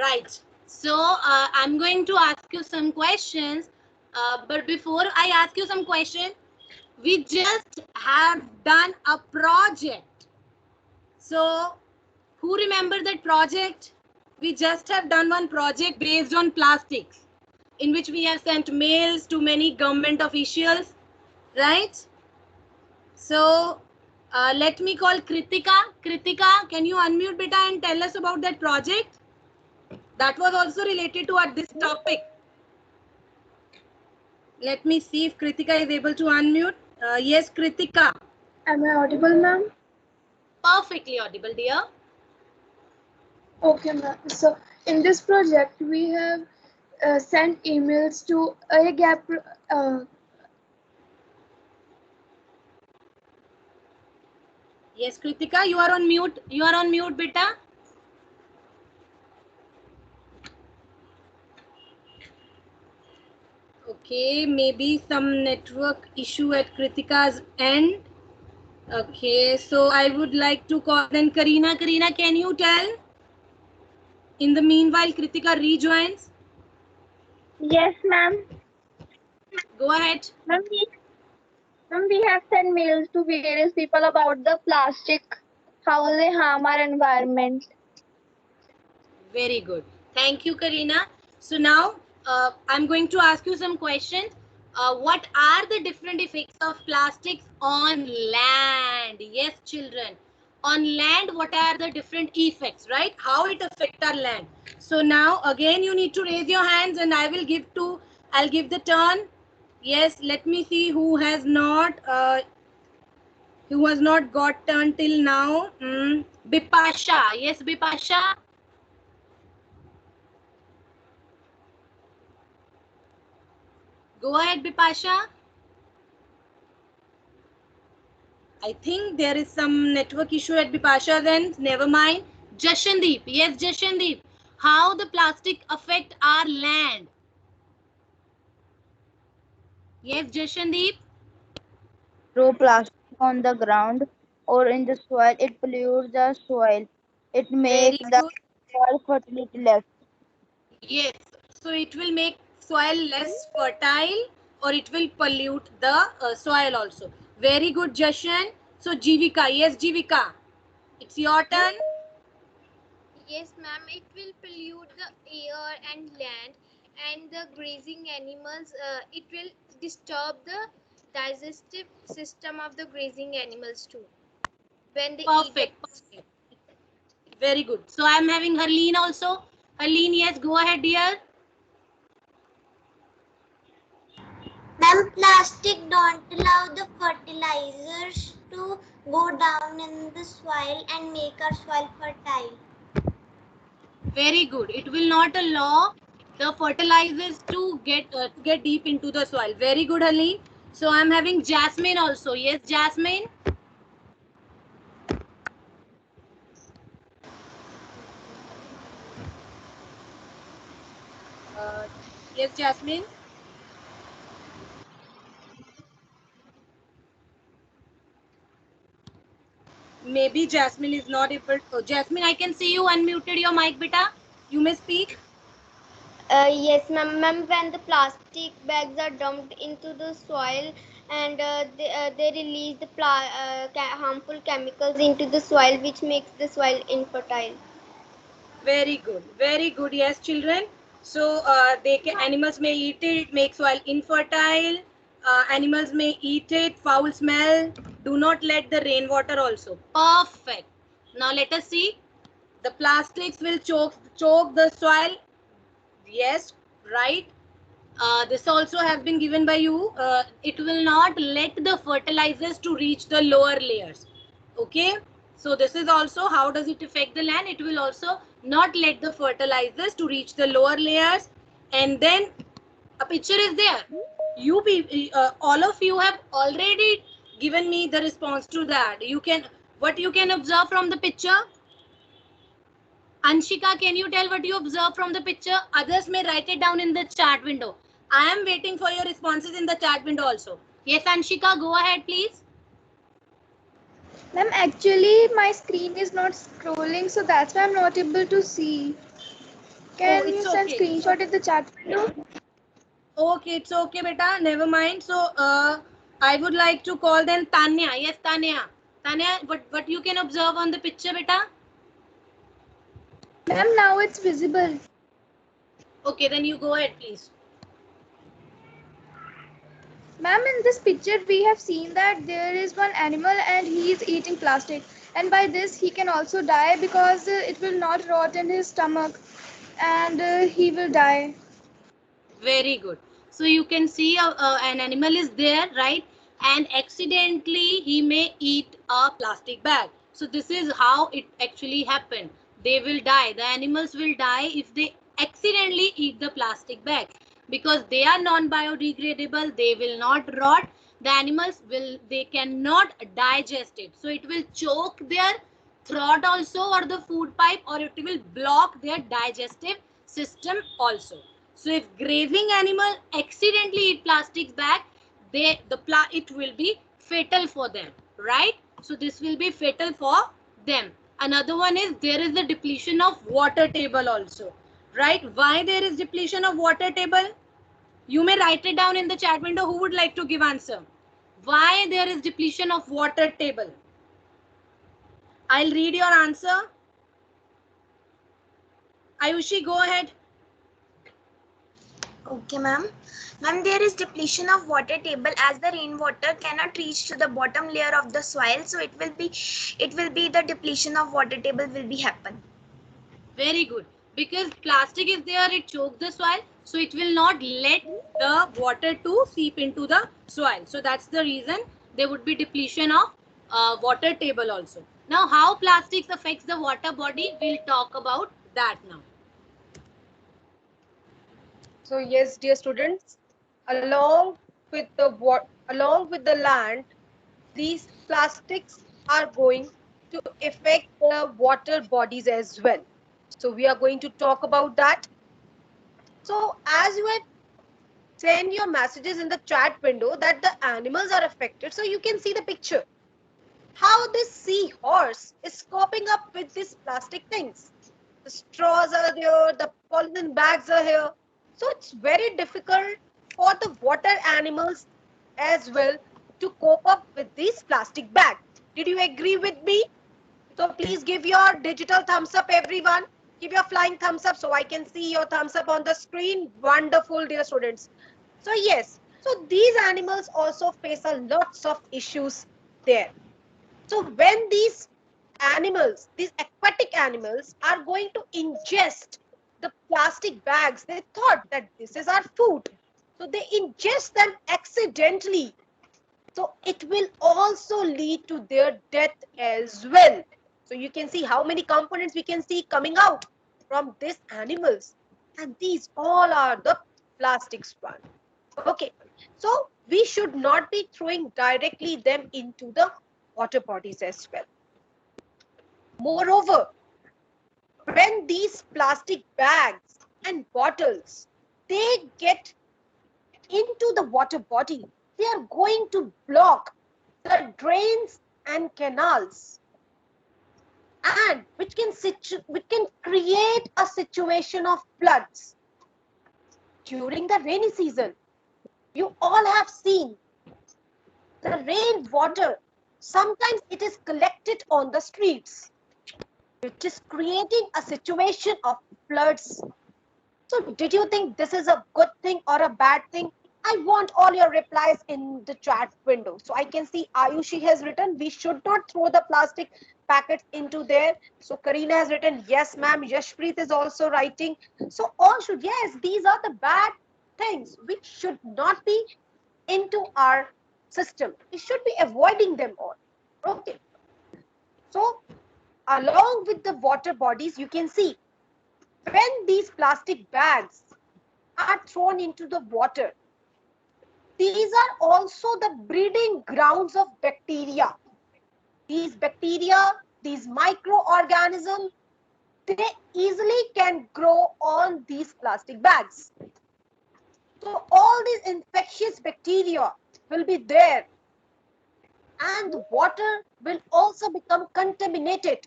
Right. So I'm going to ask you some questions. But before I ask you some questions, we just have done a project. So who remember that project? We just have done one project based on plastics, in which we have sent mails to many government officials, right? So let me call Kritika. Kritika, can you unmute beta and tell us about that project? That was also related to this topic. Let me see if Kritika is able to unmute. Yes, Kritika. Am I audible, ma'am? Perfectly audible, dear. Okay, ma'am. So in this project, we have sent emails to a gap. Yes, Kritika, you are on mute. You are on mute, beta. Okay, maybe some network issue at Kritika's end. Okay, so I would like to call then Karina. Karina, can you tell? In the meanwhile, Kritika rejoins. Yes, ma'am. Go ahead. Ma'am, we have sent mails to various people about the plastic, how they harm our environment. Very good. Thank you, Karina. So now I'm going to ask you some questions. What are the different effects of plastics on land? Yes, children. On land, what are the different effects, right? How it affects our land. So now again, you need to raise your hands and I'll give the turn. Yes, let me see who has not got turn till now. Bipasha. Yes, Bipasha. Go ahead, Bipasha. I think there is some network issue at Bipasha then. Never mind. Jashandeep. Yes, Jashandeep. How the plastic affect our land? Yes, Jashandeep. Throw plastic on the ground or in the soil, it pollutes the soil. It Very makes the good. soil fertility less. Yes. So it will make soil less fertile or it will pollute the soil also. Very good, Jashan. So Jivika. Yes, Jivika. It's your turn. Yes, ma'am, it will pollute the air and land and the grazing animals. It will disturb the digestive system of the grazing animals too when they eat the Perfect. Very good. So I'm having Harleen also. Harleen, yes, go ahead, dear. Ma'am, plastic don't allow the fertilizers to go down in the soil and make our soil fertile. Very good. It will not allow the fertilizers to get deep into the soil. Very good, Harleen. So I'm having Jasmine also. Yes, Jasmine. Yes, Jasmine. Maybe Jasmine is not able to. Jasmine, I can see you unmuted your mic, beta. You may speak. Yes, ma'am. When the plastic bags are dumped into the soil and they release the harmful chemicals into the soil, which makes the soil infertile. Very good. Very good. Yes, children. So animals may eat it. It makes soil infertile. Animals may eat it. Foul smell. Do not let the rainwater also. Perfect. Now let us see. The plastics will choke the soil. Yes, right. This also has been given by you. It will not let the fertilizers to reach the lower layers. Okay. So this is also how does it affect the land. It will also not let the fertilizers to reach the lower layers. And then a picture is there. All of you have already given me the response to that. What you can observe from the picture. Anshika, can you tell what you observe from the picture? Others may write it down in the chat window. I am waiting for your responses in the chat window also. Yes, Anshika, go ahead, please. Ma'am, actually my screen is not scrolling, so that's why I'm not able to see. Oh, Can you it's send okay. screenshot in the chat window? Okay, it's okay, beta. Never mind. So, I would like to call then Tanya. Yes, Tanya. Tanya, what you can observe on the picture, beta? Ma'am, now it's visible. Okay, then you go ahead, please. Ma'am, in this picture we have seen that there is one animal and he is eating plastic. And by this he can also die because it will not rot in his stomach and he will die. Very good. So you can see an animal is there, right? And accidentally he may eat a plastic bag. So this is how it actually happened. They will die. The animals will die if they accidentally eat the plastic bag because they are non-biodegradable. They will not rot. The animals they cannot digest it. So it will choke their throat also or the food pipe, or it will block their digestive system also. So if grazing animal accidentally eat plastic bag, it will be fatal for them, right? So this will be fatal for them. Another one is there is the depletion of water table also, right? Why there is depletion of water table? You may write it down in the chat window. Who would like to give answer? Why there is depletion of water table? I'll read your answer. Ayushi, go ahead. Okay, ma'am. Ma'am, there is depletion of water table as the rainwater cannot reach to the bottom layer of the soil, so it will be the depletion of water table will be happen. Very good. Because plastic is there, it chokes the soil, so it will not let the water to seep into the soil. So that's the reason there would be depletion of water table also. Now, how plastics affects the water body, we'll talk about that now. So yes, dear students, along with the land, these plastics are going to affect the water bodies as well. So we are going to talk about that. So as you had sent your messages in the chat window that the animals are affected, so you can see the picture. How this seahorse is coping up with these plastic things. The straws are there, the polythene bags are here. So it's very difficult for the water animals as well to cope up with these plastic bags. Did you agree with me? So please give your digital thumbs up, everyone. Give your flying thumbs up so I can see your thumbs up on the screen. Wonderful, dear students. So yes, so these animals also face a lots of issues there. So when these animals, these aquatic animals are going to ingest the plastic bags, they thought that this is our food. So they ingest them accidentally. So it will also lead to their death as well. So you can see how many components we can see coming out from these animals. And these all are the plastics one. Okay. So we should not be throwing directly them into the water bodies as well. Moreover, when these plastic bags and bottles, they get into the water body, they are going to block the drains and canals, and which can create a situation of floods during the rainy season. You all have seen the rain water. Sometimes it is collected on the streets, which is creating a situation of floods. So did you think this is a good thing or a bad thing? I want all your replies in the chat window. So I can see Ayushi has written, we should not throw the plastic packets into there. So Karina has written, yes, ma'am. Yashpreet is also writing. So all should, yes, these are the bad things which should not be into our system. We should be avoiding them all. Okay. So along with the water bodies, you can see when these plastic bags are thrown into the water, these are also the breeding grounds of bacteria. These bacteria, these microorganisms, they easily can grow on these plastic bags. So all these infectious bacteria will be there and the water will also become contaminated.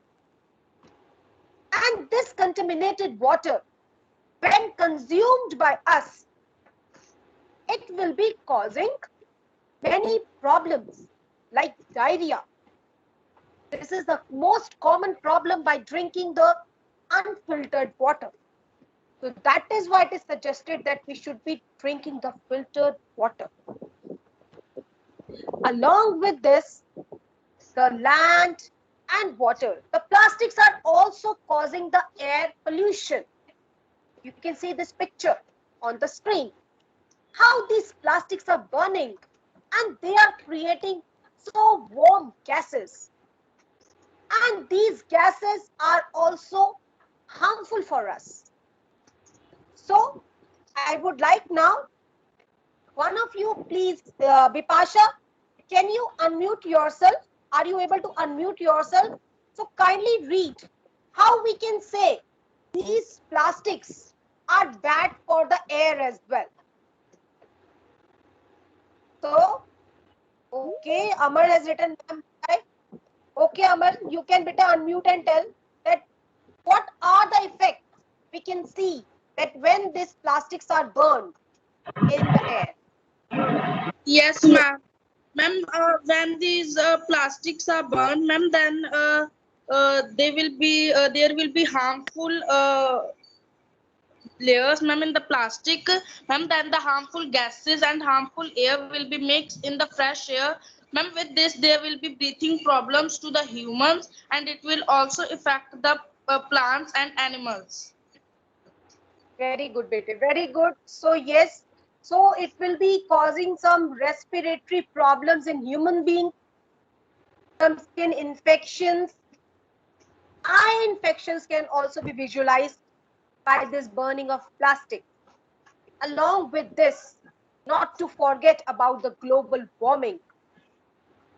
And this contaminated water, when consumed by us, it will be causing many problems like diarrhea. This is the most common problem by drinking the unfiltered water. So that is why it is suggested that we should be drinking the filtered water. Along with this, the land and water, the plastics are also causing the air pollution. You can see this picture on the screen. How these plastics are burning and they are creating so warm gases. And these gases are also harmful for us. So I would like now, one of you please, Bipasha, can you unmute yourself? Are you able to unmute yourself? So kindly read how we can say these plastics are bad for the air as well. So, okay, Amar has written, okay, Amar, you can better unmute and tell that what are the effects we can see that when these plastics are burned in the air. Yes, ma'am. Ma'am, when these plastics are burned, ma'am, then there will be harmful layers, ma'am, in the plastic, ma'am. Then the harmful gases and harmful air will be mixed in the fresh air, ma'am. With this, there will be breathing problems to the humans, and it will also affect the plants and animals. Very good, Bete. Very good. So yes, so it will be causing some respiratory problems in human beings, some skin infections. Eye infections can also be visualized by this burning of plastic. Along with this, not to forget about the global warming.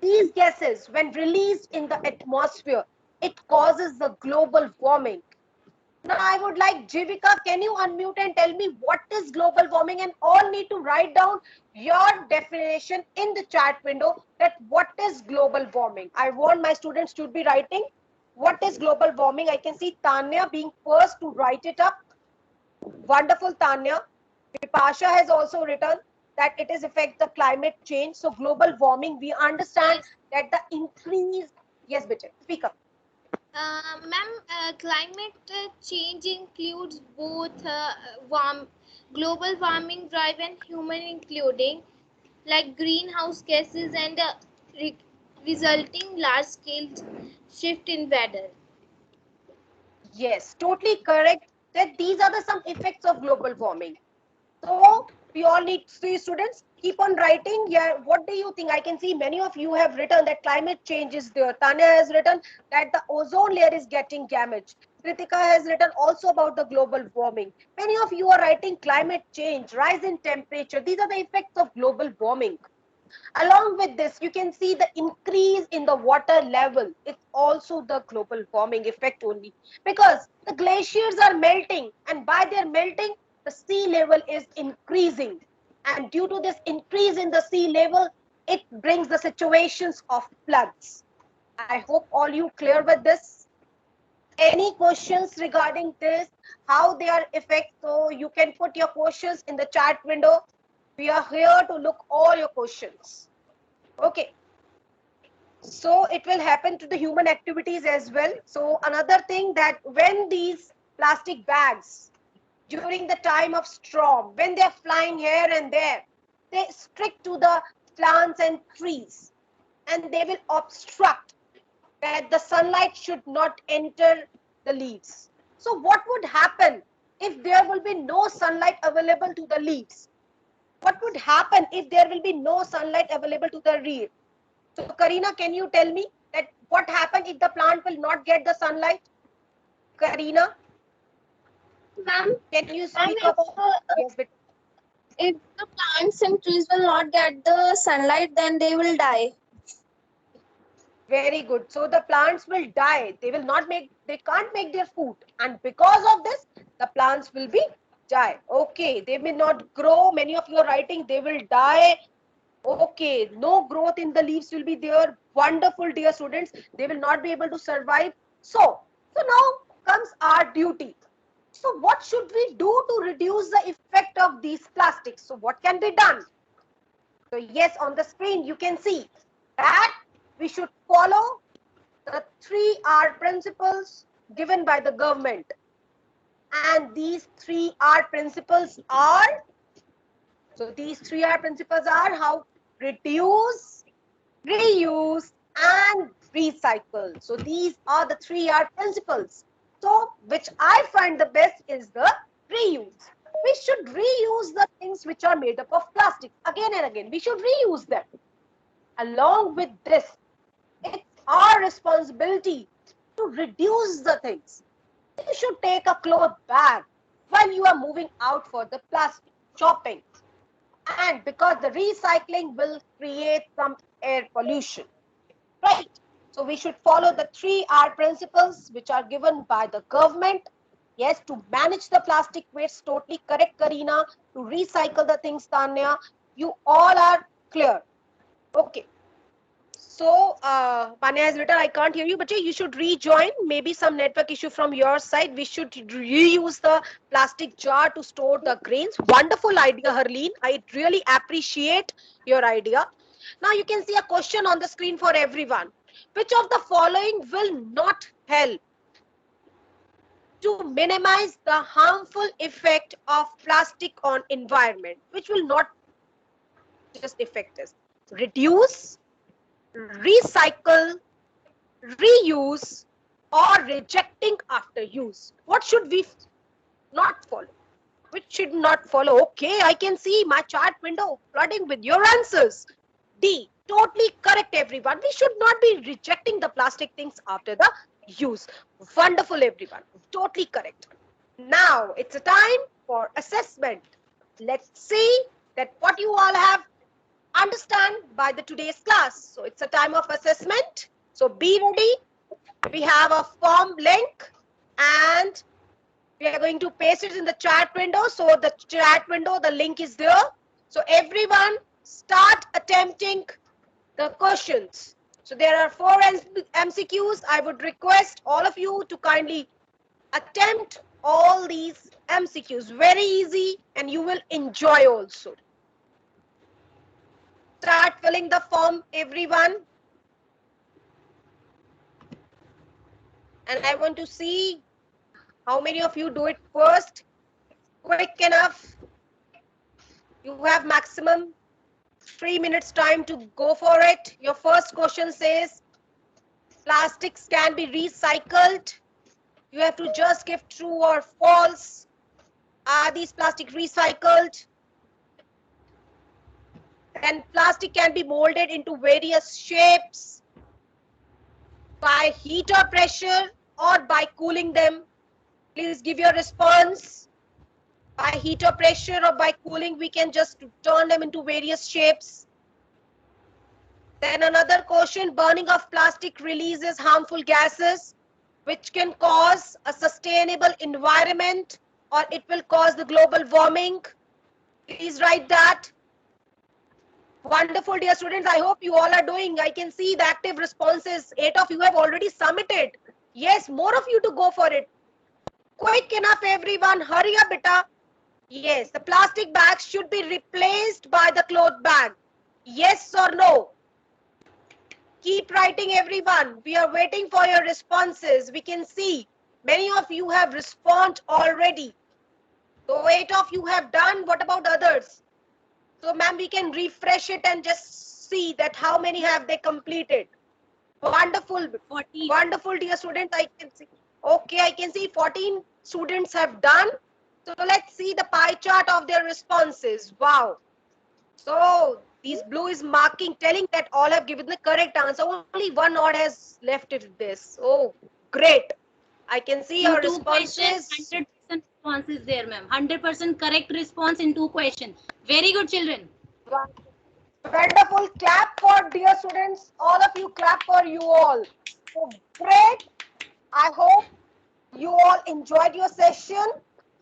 These gases, when released in the atmosphere, it causes the global warming. Now, I would like Jivika, can you unmute and tell me what is global warming, and all need to write down your definition in the chat window that what is global warming. I want my students to be writing what is global warming. I can see Tanya being first to write it up. Wonderful, Tanya. Vipasha has also written that it is affect the climate change. So global warming, we understand that the increase. Yes, Bijay, speak up. Ma'am, climate change includes both global warming drive and human including, like greenhouse gases and resulting large-scale shift in weather. Yes, totally correct. That these are the some effects of global warming. So we all need to see students keep on writing. Yeah, what do you think? I can see many of you have written that climate change is there. Tanya has written that the ozone layer is getting damaged. Kritika has written also about the global warming. Many of you are writing climate change, rise in temperature. These are the effects of global warming. Along with this, you can see the increase in the water level. It's also the global warming effect only, because the glaciers are melting, and by their melting, the sea level is increasing. And due to this increase in the sea level, it brings the situations of floods. I hope all you clear with this. Any questions regarding this, how they are affect? So you can put your questions in the chat window. We are here to look all your questions. Okay. So it will happen to the human activities as well. So another thing, that when these plastic bags during the time of storm, when they're flying here and there, they stick to the plants and trees, and they will obstruct that the sunlight should not enter the leaves. So what would happen if there will be no sunlight available to the leaves? What would happen if there will be no sunlight available to the leaves? So Karina, can you tell me that what happens if the plant will not get the sunlight? Karina? Ma'am, can you speak about? Yes, but if the plants and trees will not get the sunlight, then they will die. Very good. So the plants will die. They can't make their food. And because of this, the plants will be die. Okay, they may not grow. Many of you are writing, they will die. Okay, no growth in the leaves will be there. Wonderful, dear students. They will not be able to survive. So now comes our duty. So what should we do to reduce the effect of these plastics? So what can be done? So yes, on the screen you can see that we should follow the 3R principles given by the government. And these 3R principles are, so these 3R principles are how reduce, reuse and recycle. So these are the 3R principles. So which I find the best is the reuse. We should reuse the things which are made up of plastic again and again. We should reuse them. Along with this, it's our responsibility to reduce the things. You should take a cloth bag while you are moving out for the plastic shopping. And because the recycling will create some air pollution, right? So we should follow the 3R principles which are given by the government. Yes, to manage the plastic waste, totally correct, Karina. To recycle the things, Tanya. You all are clear. Okay. So, Panya has written, I can't hear you, but you should rejoin. Maybe some network issue from your side. We should reuse the plastic jar to store the grains. Wonderful idea, Harleen. I really appreciate your idea. Now you can see a question on the screen for everyone. Which of the following will not help to minimize the harmful effect of plastic on environment? Which will not just affect us? Reduce, recycle, reuse, or rejecting after use. What should we not follow? Which should not follow? Okay, I can see my chat window flooding with your answers. D, totally correct, everyone. We should not be rejecting the plastic things after the use. Wonderful, everyone. Totally correct. Now it's a time for assessment. Let's see that what you all have understand by the today's class. So it's a time of assessment. So be ready. We have a form link and we are going to paste it in the chat window. So the chat window, the link is there. So everyone start attempting the questions. So there are 4 MCQs. I would request all of you to kindly attempt all these MCQs. Very easy and you will enjoy also. Start filling the form, everyone. And I want to see how many of you do it first. Quick enough. You have maximum 3 minutes time to go for it. Your first question says, plastics can be recycled. You have to just give true or false. Are these plastic recycled? And plastic can be molded into various shapes by heat or pressure or by cooling them. Please give your response. By heat or pressure or by cooling, we can just turn them into various shapes. Then another question, burning of plastic releases harmful gases, which can cause a sustainable environment or it will cause the global warming. Please write that. Wonderful, dear students. I hope you all are doing. I can see the active responses. 8 of you have already submitted. Yes, more of you to go for it. Quick enough, everyone. Hurry up, beta. Yes, the plastic bags should be replaced by the cloth bag. Yes or no? Keep writing, everyone. We are waiting for your responses. We can see many of you have responded already. So 8 of you have done. What about others? So ma'am, we can refresh it and just see that how many have they completed. Wonderful. 14. Wonderful, dear students. I can see. Okay, I can see 14 students have done. So let's see the pie chart of their responses. Wow. So these blue is marking, telling that all have given the correct answer. Only one odd has left it this. Oh, great. I can see your responses. 100% response is there, ma'am. 100% correct response in 2 questions. Very good, children. Wonderful. Clap for dear students. All of you, clap for you all. So great. I hope you all enjoyed your session.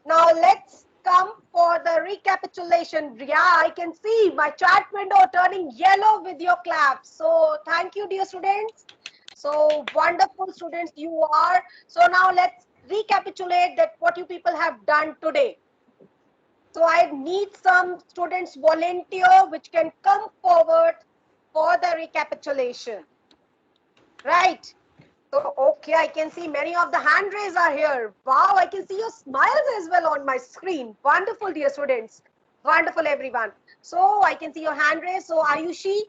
Now let's come for for the recapitulation. Yeah, I can see my chat window turning yellow with your claps. So thank you, dear students. So wonderful students you are. So now let's recapitulate that what you people have done today. So I need some students volunteer which can come forward for the recapitulation. Right. So, okay, I can see many of the hand raise are here. Wow, I can see your smiles as well on my screen. Wonderful, dear students. Wonderful, everyone. So, I can see your hand raise. So, Ayushi,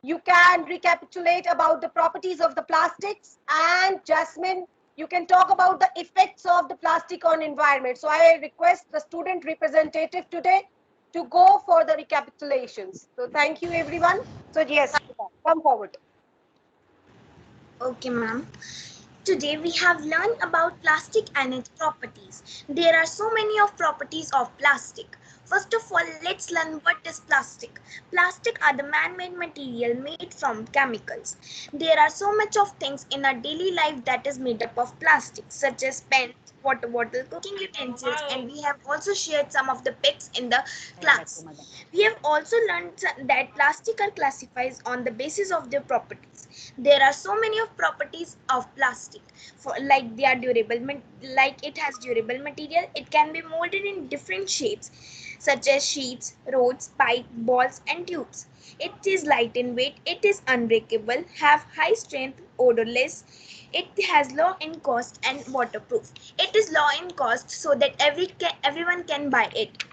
you can recapitulate about the properties of the plastics. And Jasmine, you can talk about the effects of the plastic on environment. So, I request the student representative today to go for the recapitulations. So, thank you, everyone. So, yes, come forward. Okay, ma'am. Today we have learned about plastic and its properties. There are so many of properties of plastic. First of all, let's learn what is plastic. Plastic are the man-made material made from chemicals. There are so much of things in our daily life that is made up of plastic, such as pens, water bottle, cooking utensils, and we have also shared some of the pics in the class. We have also learned that plastic are classified on the basis of their properties. There are so many of properties of plastic, like they are durable, like it has durable material. It can be molded in different shapes, such as sheets, rods, pipe, balls, and tubes. It is light in weight. It is unbreakable, have high strength, odorless. It has low in cost and waterproof. It is low in cost so that everyone can buy it.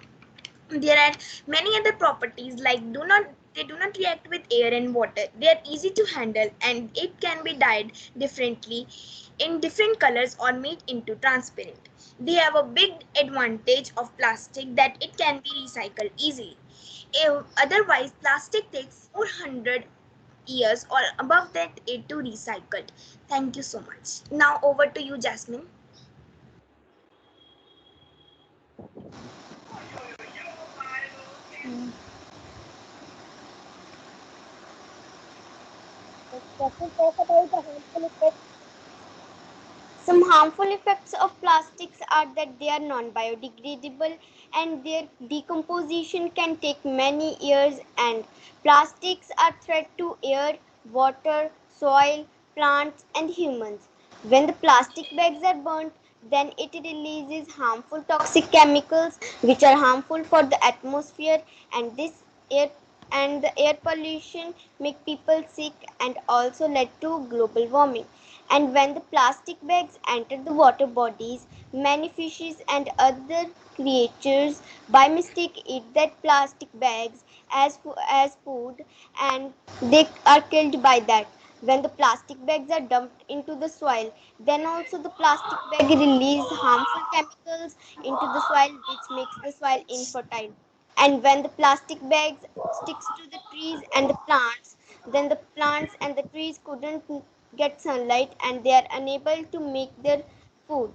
There are many other properties like they do not react with air and water. They are easy to handle and it can be dyed differently in different colors or made into transparent. They have a big advantage of plastic that it can be recycled easily. Otherwise, plastic takes 400 years or above that it to recycled. Thank you so much. Now over to you, Jasmine. Talk about the harmful effects. Some harmful effects of plastics are that they are non-biodegradable and their decomposition can take many years, and plastics are threat to air, water, soil, plants and humans. When the plastic bags are burnt, then it releases harmful toxic chemicals which are harmful for the atmosphere, and this air and the air pollution make people sick and also led to global warming. And when the plastic bags enter the water bodies, many fishes and other creatures by mistake eat that plastic bags as food, and they are killed by that. When the plastic bags are dumped into the soil, then also the plastic bag release harmful chemicals into the soil which makes the soil infertile. And when the plastic bags sticks to the trees and the plants, then the plants and the trees couldn't get sunlight and they are unable to make their food.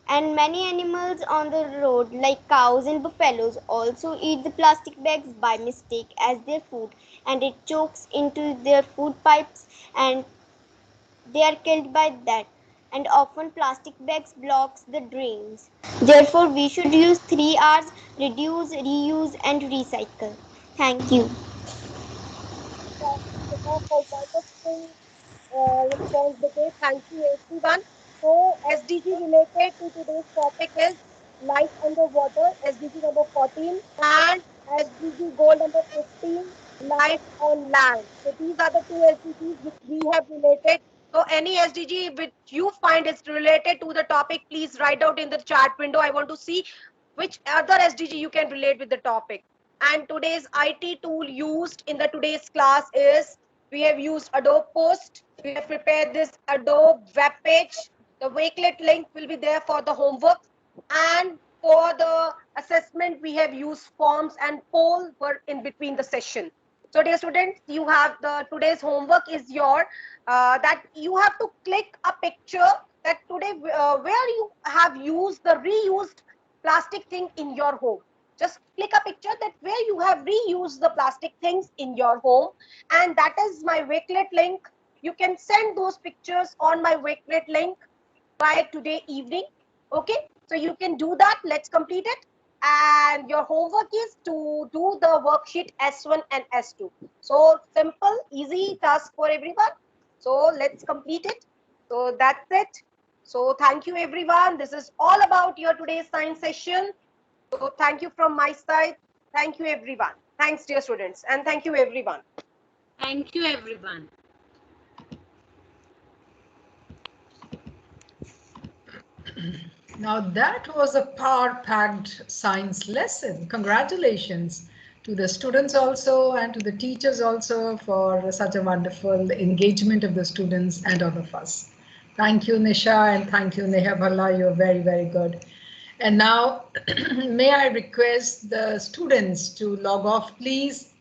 And many animals on the road like cows and buffaloes also eat the plastic bags by mistake as their food, and it chokes into their food pipes and they are killed by that. And often plastic bags blocks the drains. Therefore we should use 3 R's: reduce, reuse and recycle. Thank you. For wonderful response, Bhitesh. Thank you, everyone. So, SDG related to today's topic is life underwater, SDG number 14, and SDG goal number 15, life on land. So, these are the two SDGs which we have related. So, any SDG which you find is related to the topic, please write out in the chat window. I want to see which other SDG you can relate with the topic. And today's IT tool used in the today's class is, we have used Adobe Post. We have prepared this Adobe web page. The Wakelet link will be there for the homework. And for the assessment, we have used forms and poll were in between the session. So dear students, you have the today's homework is your, that you have to click a picture that today where you have used the reused plastic thing in your home. Just click a picture that where you have reused the plastic things in your home, and that is my Wakelet link. You can send those pictures on my Wakelet link by today evening. Okay, So you can do that. Let's complete it. And your homework is to do the worksheet S1 and S2. So simple, easy task for everyone. So let's complete it. So that's it. So thank you everyone. This is all about your today's science session. So thank you from my side. Thank you everyone. Thanks dear students, and thank you everyone. Thank you, everyone. Now that was a power-packed science lesson. Congratulations to the students also and to the teachers also for such a wonderful engagement of the students and all of us. Thank you, Nisha, and thank you, Neha Bhalla. You're very, very good. And now, may I request the students to log off, please.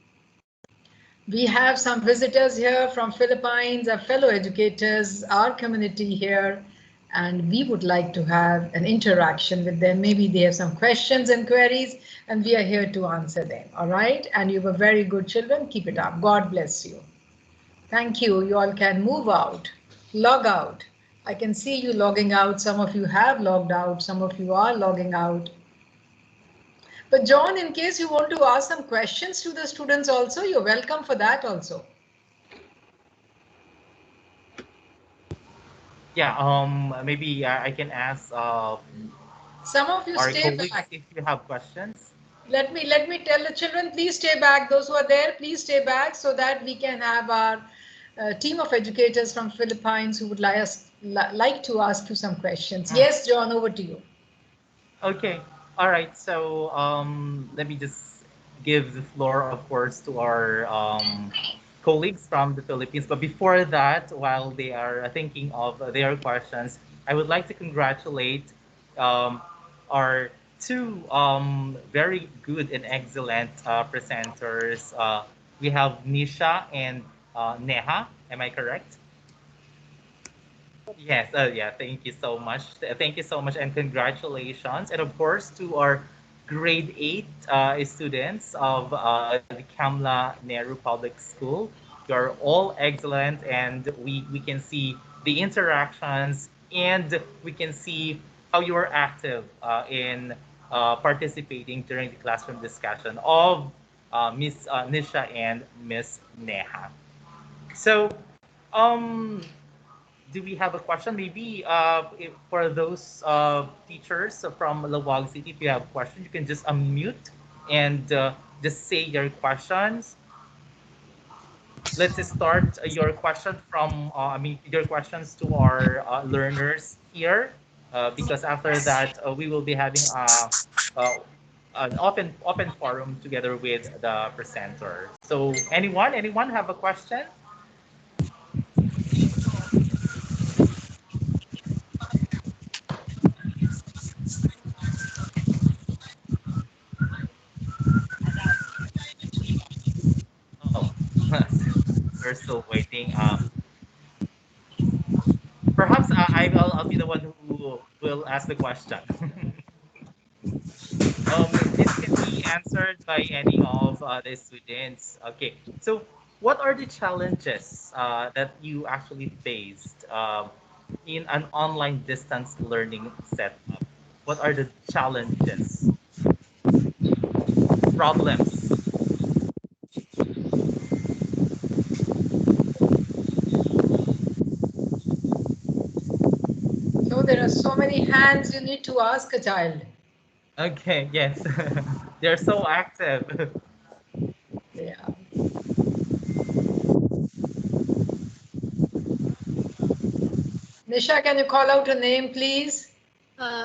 We have some visitors here from Philippines, our fellow educators, our community here, and we would like to have an interaction with them. Maybe they have some questions and queries, and we are here to answer them. All right? And you were very good children. Keep it up. God bless you. Thank you. You all can move out, log out. I can see you logging out. Some of you have logged out. Some of you are logging out. But John, in case you want to ask some questions to the students also, you're welcome for that also. Yeah, maybe I can ask some of you our stay colleagues back. If you have questions. Let me tell the children, please stay back. Those who are there, please stay back so that we can have our team of educators from Philippines who would like to ask you some questions. Yes, John, over to you. Okay. All right. So let me just give the floor, of course, to our colleagues from the Philippines. But before that, while they are thinking of their questions, I would like to congratulate our two very good and excellent presenters. We have Nisha and Neha. Am I correct? Yes, yeah, thank you so much. Thank you so much and congratulations. And of course, to our grade 8 students of the Kamla Nehru Public School. You're all excellent, and we can see the interactions, and we can see how you are active in participating during the classroom discussion of Miss Nisha and Miss Neha. So, do we have a question? Maybe for those teachers from Lawag City, if you have questions, you can just unmute and just say your questions. Let's start your question from, your questions to our learners here, because after that, we will be having an open forum together with the presenter. So anyone have a question? Oh, we're still waiting. Perhaps I'll be the one who will ask the question. This can be answered by any of the students. Okay, so what are the challenges that you actually faced in an online distance learning setup? What are the challenges, problems? So there are so many hands you need to ask a child. Okay, yes, they're so active. Yeah. Nisha, can you call out a name, please?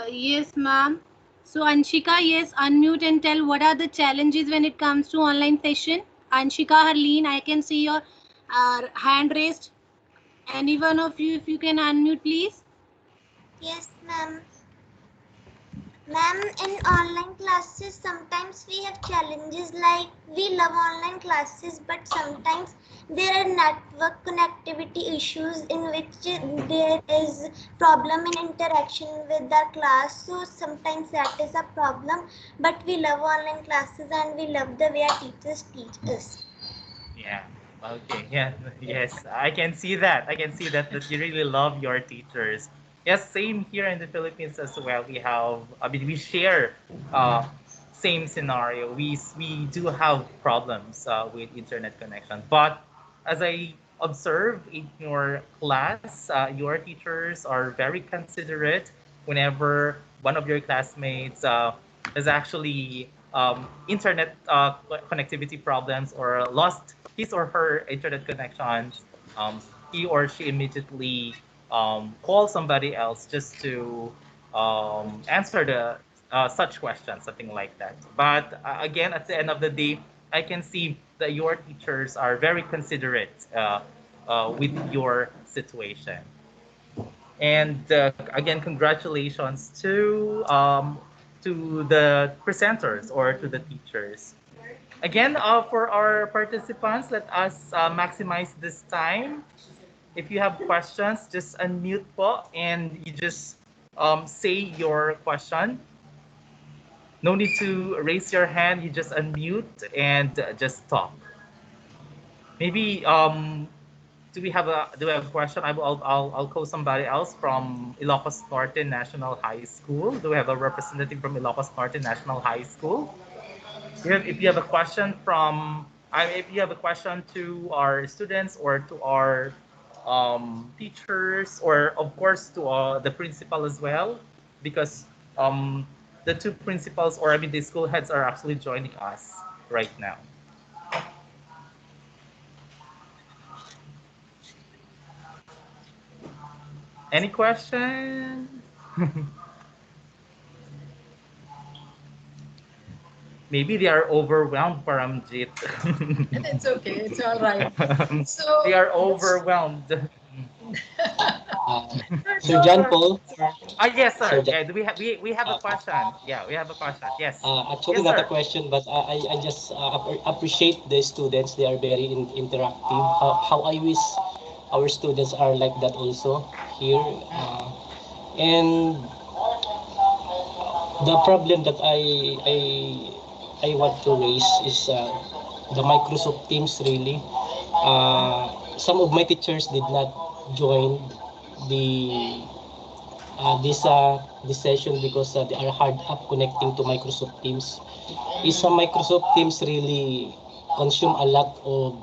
Yes, ma'am. So, Anshika, yes, unmute and tell what are the challenges when it comes to online session. Anshika, Harleen, I can see your hand raised. Any one of you, if you can unmute, please. Yes, ma'am. Ma'am, in online classes, sometimes we have challenges like we love online classes, but sometimes there are network connectivity issues in which there is problem in interaction with our class. So sometimes that is a problem, but we love online classes and we love the way our teachers teach us. Yeah. Okay. Yeah. Yes. I can see that. I can see that you really love your teachers. Yes, same here in the Philippines as well. We have, I mean, we share uh, same scenario. We do have problems with internet connection, but as I observe in your class, your teachers are very considerate whenever one of your classmates is actually internet connectivity problems or lost his or her internet connections. Um, he or she immediately call somebody else just to answer the such questions, something like that. But again, at the end of the day, I can see that your teachers are very considerate with your situation. And again, congratulations to the presenters or to the teachers. Again, for our participants, let us maximize this time. If you have questions, just unmute po and you just say your question. No need to raise your hand. You just unmute and just talk. Maybe do we have a question? I'll call somebody else from Ilocos Norte National High School. Do we have a representative from Ilocos Norte National High School? If you have a question if you have a question to our students or to our teachers, or of course to the principal as well, because the two principals, or I mean the school heads, are actually joining us right now. Any question? Maybe they are overwhelmed, Paramjit. It's okay. It's all right. So They are overwhelmed. Sir John Paul. Yes, sir. Sir John, Yeah, we have a question. Yeah, we have a question. Yes. actually Yes, not a sir. question, but I just appreciate the students. They are very interactive. How I wish our students are like that also here. And the problem that I want to raise is the Microsoft Teams really. Some of my teachers did not join the this session because they are hard up connecting to Microsoft Teams. Is Microsoft Teams really consume a lot of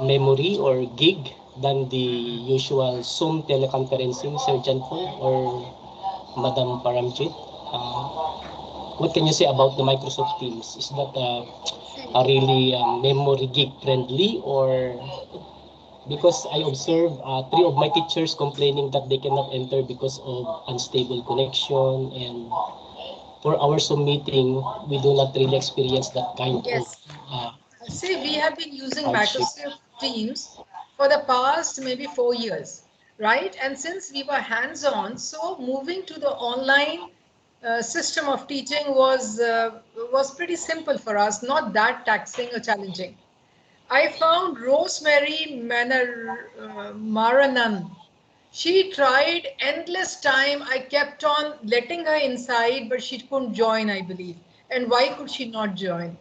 memory or gig than the usual Zoom teleconferencing, Sir John Paul or Madam Paramjit? What can you say about the Microsoft Teams? Is that a really memory gig friendly, or because I observe three of my teachers complaining that they cannot enter because of unstable connection, and for our Zoom meeting, we do not really experience that kind of yes. See, we have been using hardship. Microsoft Teams for the past maybe 4 years, right? And since we were hands-on, so moving to the online system of teaching was pretty simple for us, not that taxing or challenging. I found Rosemary Maranan. She tried endless time. I kept on letting her inside, but she couldn't join, I believe. And why could she not join?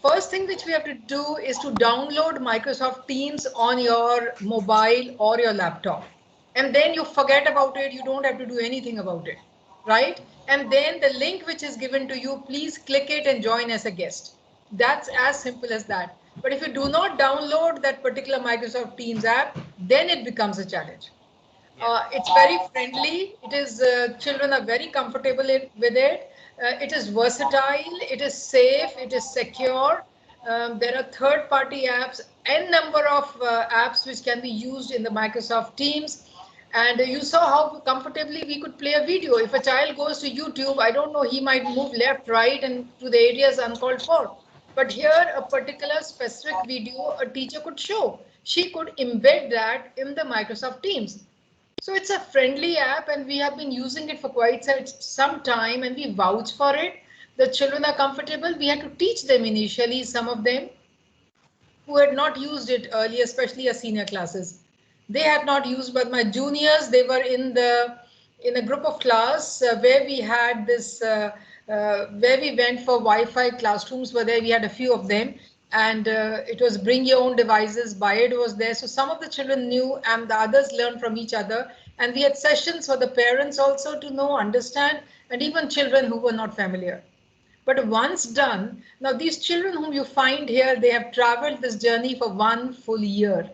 First thing which we have to do is to download Microsoft Teams on your mobile or your laptop. And then you forget about it. You don't have to do anything about it, right? And then the link which is given to you, please click it and join as a guest. That's as simple as that. But if you do not download that particular Microsoft Teams app, then it becomes a challenge. It's very friendly. It is children are very comfortable with it. It is versatile. It is safe. It is secure. There are third-party apps, n number of apps which can be used in the Microsoft Teams. And you saw how comfortably we could play a video. If a child goes to YouTube, I don't know, he might move left, right, and to the areas uncalled for. But here, a particular specific video a teacher could show. She could embed that in the Microsoft Teams. So it's a friendly app and we have been using it for quite some time and we vouch for it. The children are comfortable. We had to teach them initially, some of them who had not used it earlier, especially our senior classes. They had not used, but my juniors, they were in a group of class where we had this, where we went for Wi-Fi classrooms, where there we had a few of them, and it was bring your own devices, buy it was there. So some of the children knew and the others learned from each other, And we had sessions for the parents also to know, understand, and even children who were not familiar. But once done, now these children whom you find here, they have traveled this journey for 1 full year,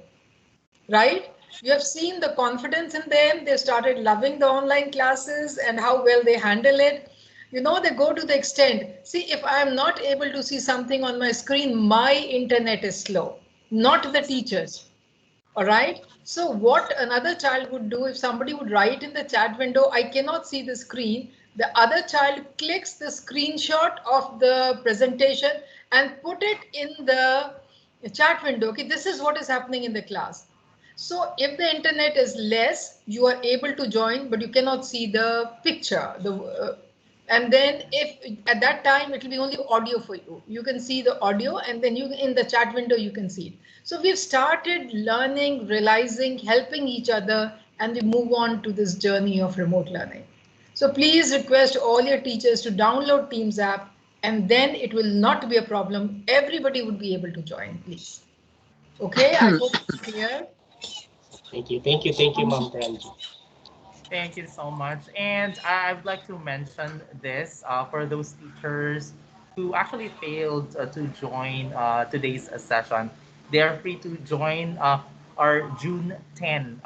right? You have seen the confidence in them. They started loving the online classes and how well they handle it. You know, they go to the extent, see, if I am not able to see something on my screen, my internet is slow, not the teachers. All right. So what another child would do, if somebody would write in the chat window, I cannot see the screen, the other child clicks the screenshot of the presentation and put it in the chat window. Okay, this is what is happening in the class. So if the internet is less, you are able to join, but you cannot see the picture. And then if at that time it will be only audio for you. You can see the audio, and then you in the chat window you can see it. So we've started learning, realizing, helping each other, and we move on to this journey of remote learning. So please request all your teachers to download Teams app, and then it will not be a problem. Everybody would be able to join, please. Okay, I hope it's clear. Thank you, Ma'am Pranji. Thank you so much. And I would like to mention this for those teachers who actually failed to join today's session. They are free to join our June 10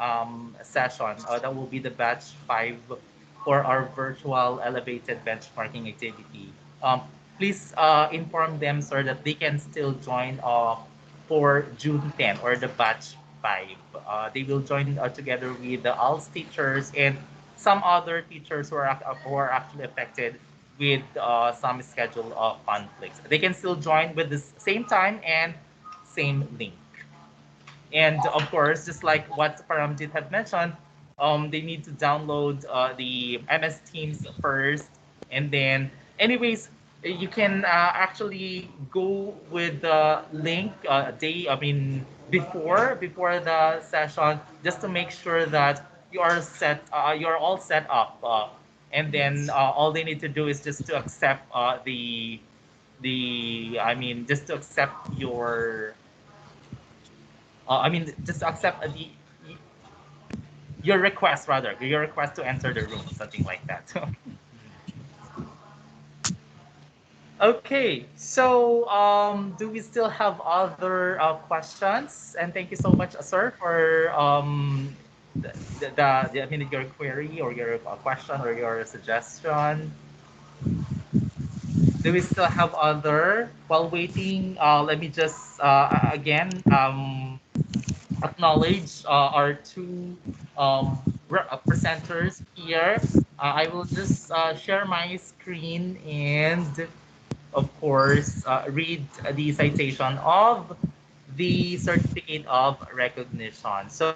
session. That will be the batch 5 for our virtual elevated benchmarking activity. Please inform them, sir, that they can still join for June 10 or the batch 5. They will join together with the ALS teachers and some other teachers who are actually affected with some schedule conflicts. They can still join with the same time and same link. And of course, just like what Paramjit had mentioned, they need to download the MS Teams first, and then, anyways, you can actually go with the link before the session, just to make sure that you're all set up, and then all they need to do is just to accept just to accept your just accept your request, your request to enter the room, something like that. Okay, so do we still have other questions? And thank you so much, sir, for your query or your question or your suggestion. Do we still have other? While waiting, let me just again acknowledge our two presenters here. I will just share my screen and, of course, read the citation of the certificate of recognition. So,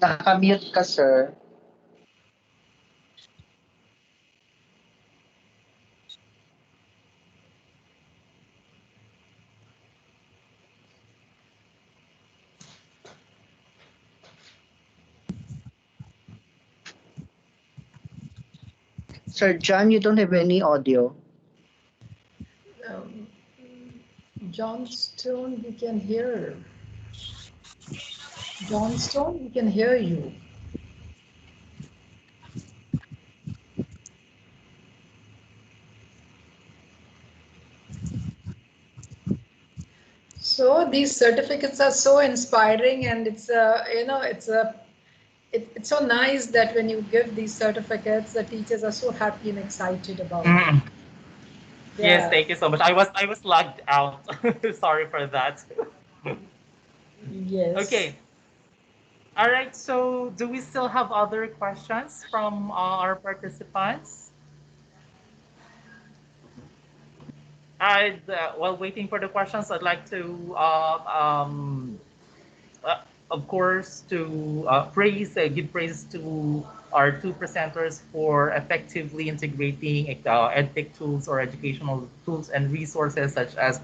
Nakamute ka, sir. Sir John, you don't have any audio. Johnstone, we can hear. Johnstone, we can hear you. So these certificates are so inspiring, and it's it's so nice that when you give these certificates, the teachers are so happy and excited about it. Yes, thank you so much. I was logged out. Sorry for that. Yes. Okay. All right. So, do we still have other questions from our participants? While waiting for the questions, I'd like to of course, to give praise to our two presenters for effectively integrating edtech tools or educational tools and resources such as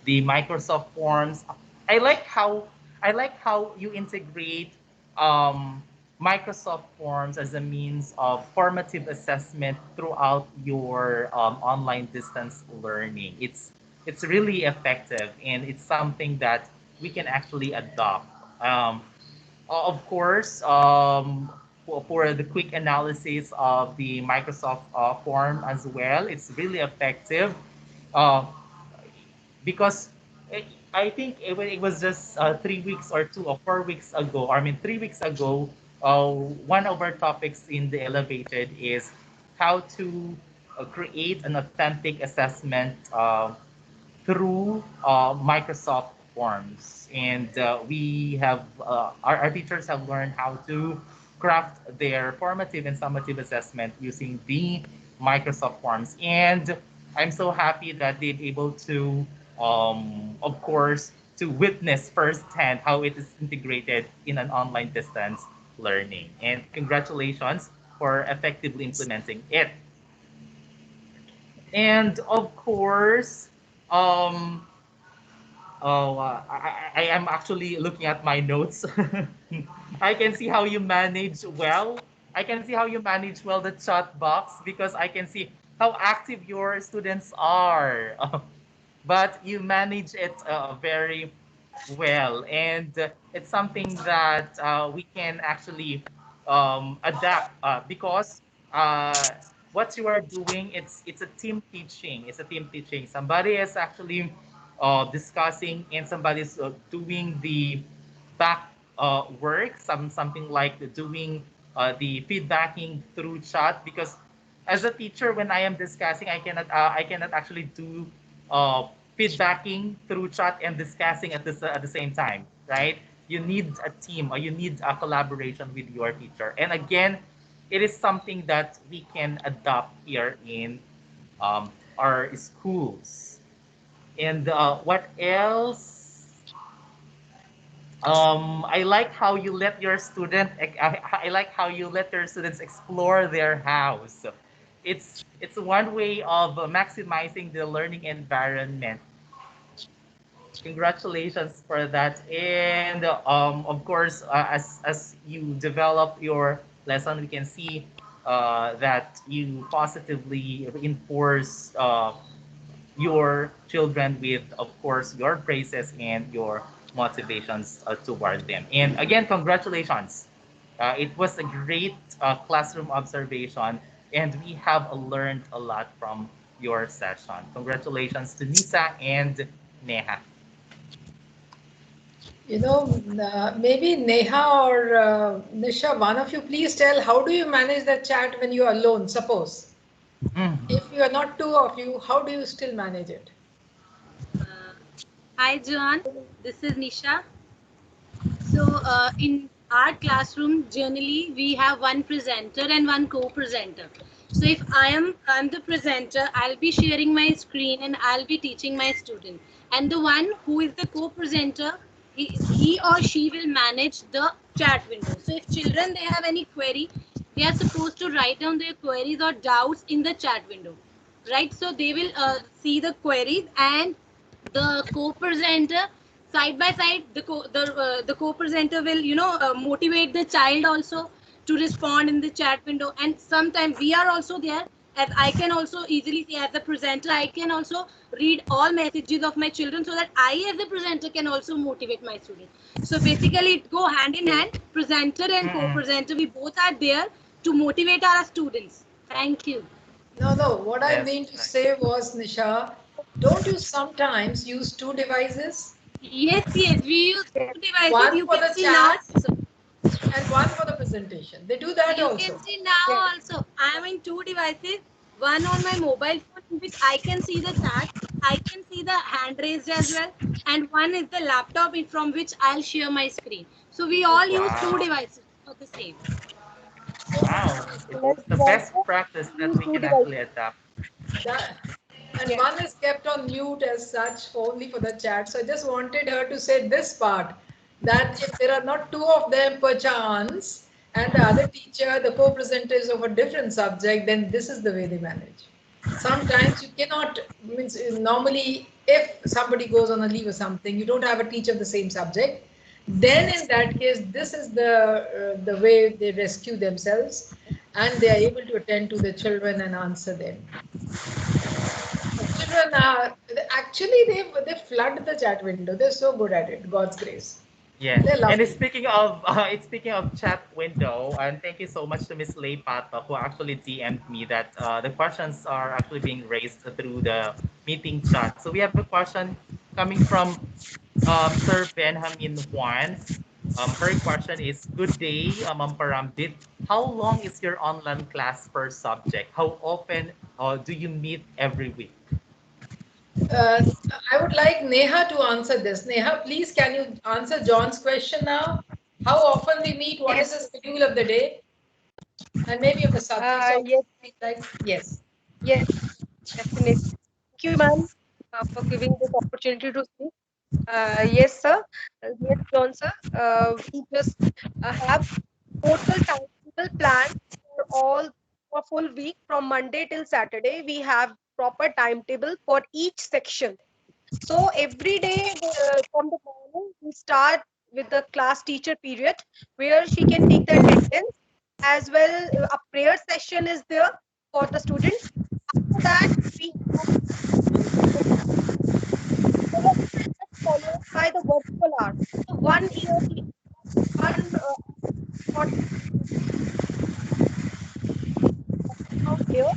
the Microsoft Forms. I like how I like how you integrate um, Microsoft Forms as a means of formative assessment throughout your online distance learning. It's really effective, and it's something that we can actually adopt. Of course, for the quick analysis of the Microsoft form as well, it's really effective. Uh, because I think it was just 3 weeks or 2 or 4 weeks ago, or I mean 3 weeks ago, one of our topics in the Elevated is how to create an authentic assessment through Microsoft Forms. And our teachers have learned how to craft their formative and summative assessment using the Microsoft Forms. And I'm so happy that they're able to, of course, to witness firsthand how it is integrated in an online distance learning. And congratulations for effectively implementing it. And of course, um, I am actually looking at my notes. I can see how you manage well. I can see how you manage well the chat box because I can see how active your students are. But you manage it very well, and it's something that we can actually adapt because what you are doing, it's a team teaching. It's a team teaching. Somebody is actually discussing, and somebody's doing the back work, something like doing the feedbacking through chat. Because as a teacher, when I am discussing, I cannot actually do uh, feedbacking through chat and discussing at the same time, right? You need a team, or you need a collaboration with your teacher. And again, it is something that we can adopt here in our schools. And what else? I like how you let your I like how you let your students explore their house. It's one way of maximizing the learning environment. Congratulations for that. And of course, as you develop your lesson, we can see that you positively reinforce your children with, of course, your praises and your motivations toward them. And again, congratulations. It was a great classroom observation, and we have learned a lot from your session. Congratulations to Nisa and Neha. Maybe Neha or Nisha, one of you, please tell how do you manage the chat when you are alone, suppose? If you are not two of you, how do you still manage it? Hi, John. This is Nisha. So, in our classroom, generally, we have one presenter and one co-presenter. So, if I'm the presenter, I'll be sharing my screen and I'll be teaching my student. And the one who is the co-presenter, he or she will manage the chat window. So, if children they have any query, they are supposed to write down their queries or doubts in the chat window, right? So they will see the queries, and the co-presenter side by side, the co-presenter will motivate the child also to respond in the chat window. And sometimes we are also there, as I can also easily see as a presenter, I can also read all messages of my children, so that I as a presenter can also motivate my students. So basically it go hand in hand, presenter and co-presenter, we both are there to motivate our students. Thank you. No, what I mean to say was, Nisha, don't you sometimes use two devices? Yes, we use two devices. One You for can the see chat now. and one for the presentation. They do that also. You can see now also. I am in two devices. One on my mobile phone, in which I can see the chat. I can see the hand raised as well. And one is the laptop from which I'll share my screen. So we all use two devices for the same. Wow, it's the best practice that we can actually adopt. And one is kept on mute as such only for the chat. So I just wanted her to say this part. that if there are not two of them per chance and the other teacher, the co-presenter is of a different subject, then this is the way they manage. Sometimes you cannot, means normally if somebody goes on a leave or something, you don't have a teacher of the same subject, then in that case, this is the way they rescue themselves and they are able to attend to the children and answer them. Children are actually they flood the chat window. They're so good at it. God's grace. Yeah, They're and lovely. speaking of chat window, and thank you so much to Miss Lay Pata who actually DM'd me that the questions are actually being raised through the meeting chat. So we have a question coming from Sir Benjamin Juan. Her question is, good day, Ma'am Parambit. How long is your online class per subject? How often do you meet every week? Uh, I would like Neha to answer this. Neha, please can you answer John's question now? How often we meet? What is the schedule of the day? And maybe of the subjects of Yes, like yes. yes, definitely. Thank you, ma'am, for giving this opportunity to speak. Yes, sir. Yes, John, sir. We just have total timetable plan for all for full week from Monday till Saturday. We have proper timetable for each section. So every day from the morning, we start with the class teacher period where she can take the attendance as well. A prayer session is there for the students. After that, we followed by the virtual hour. So 1 year, one short out here.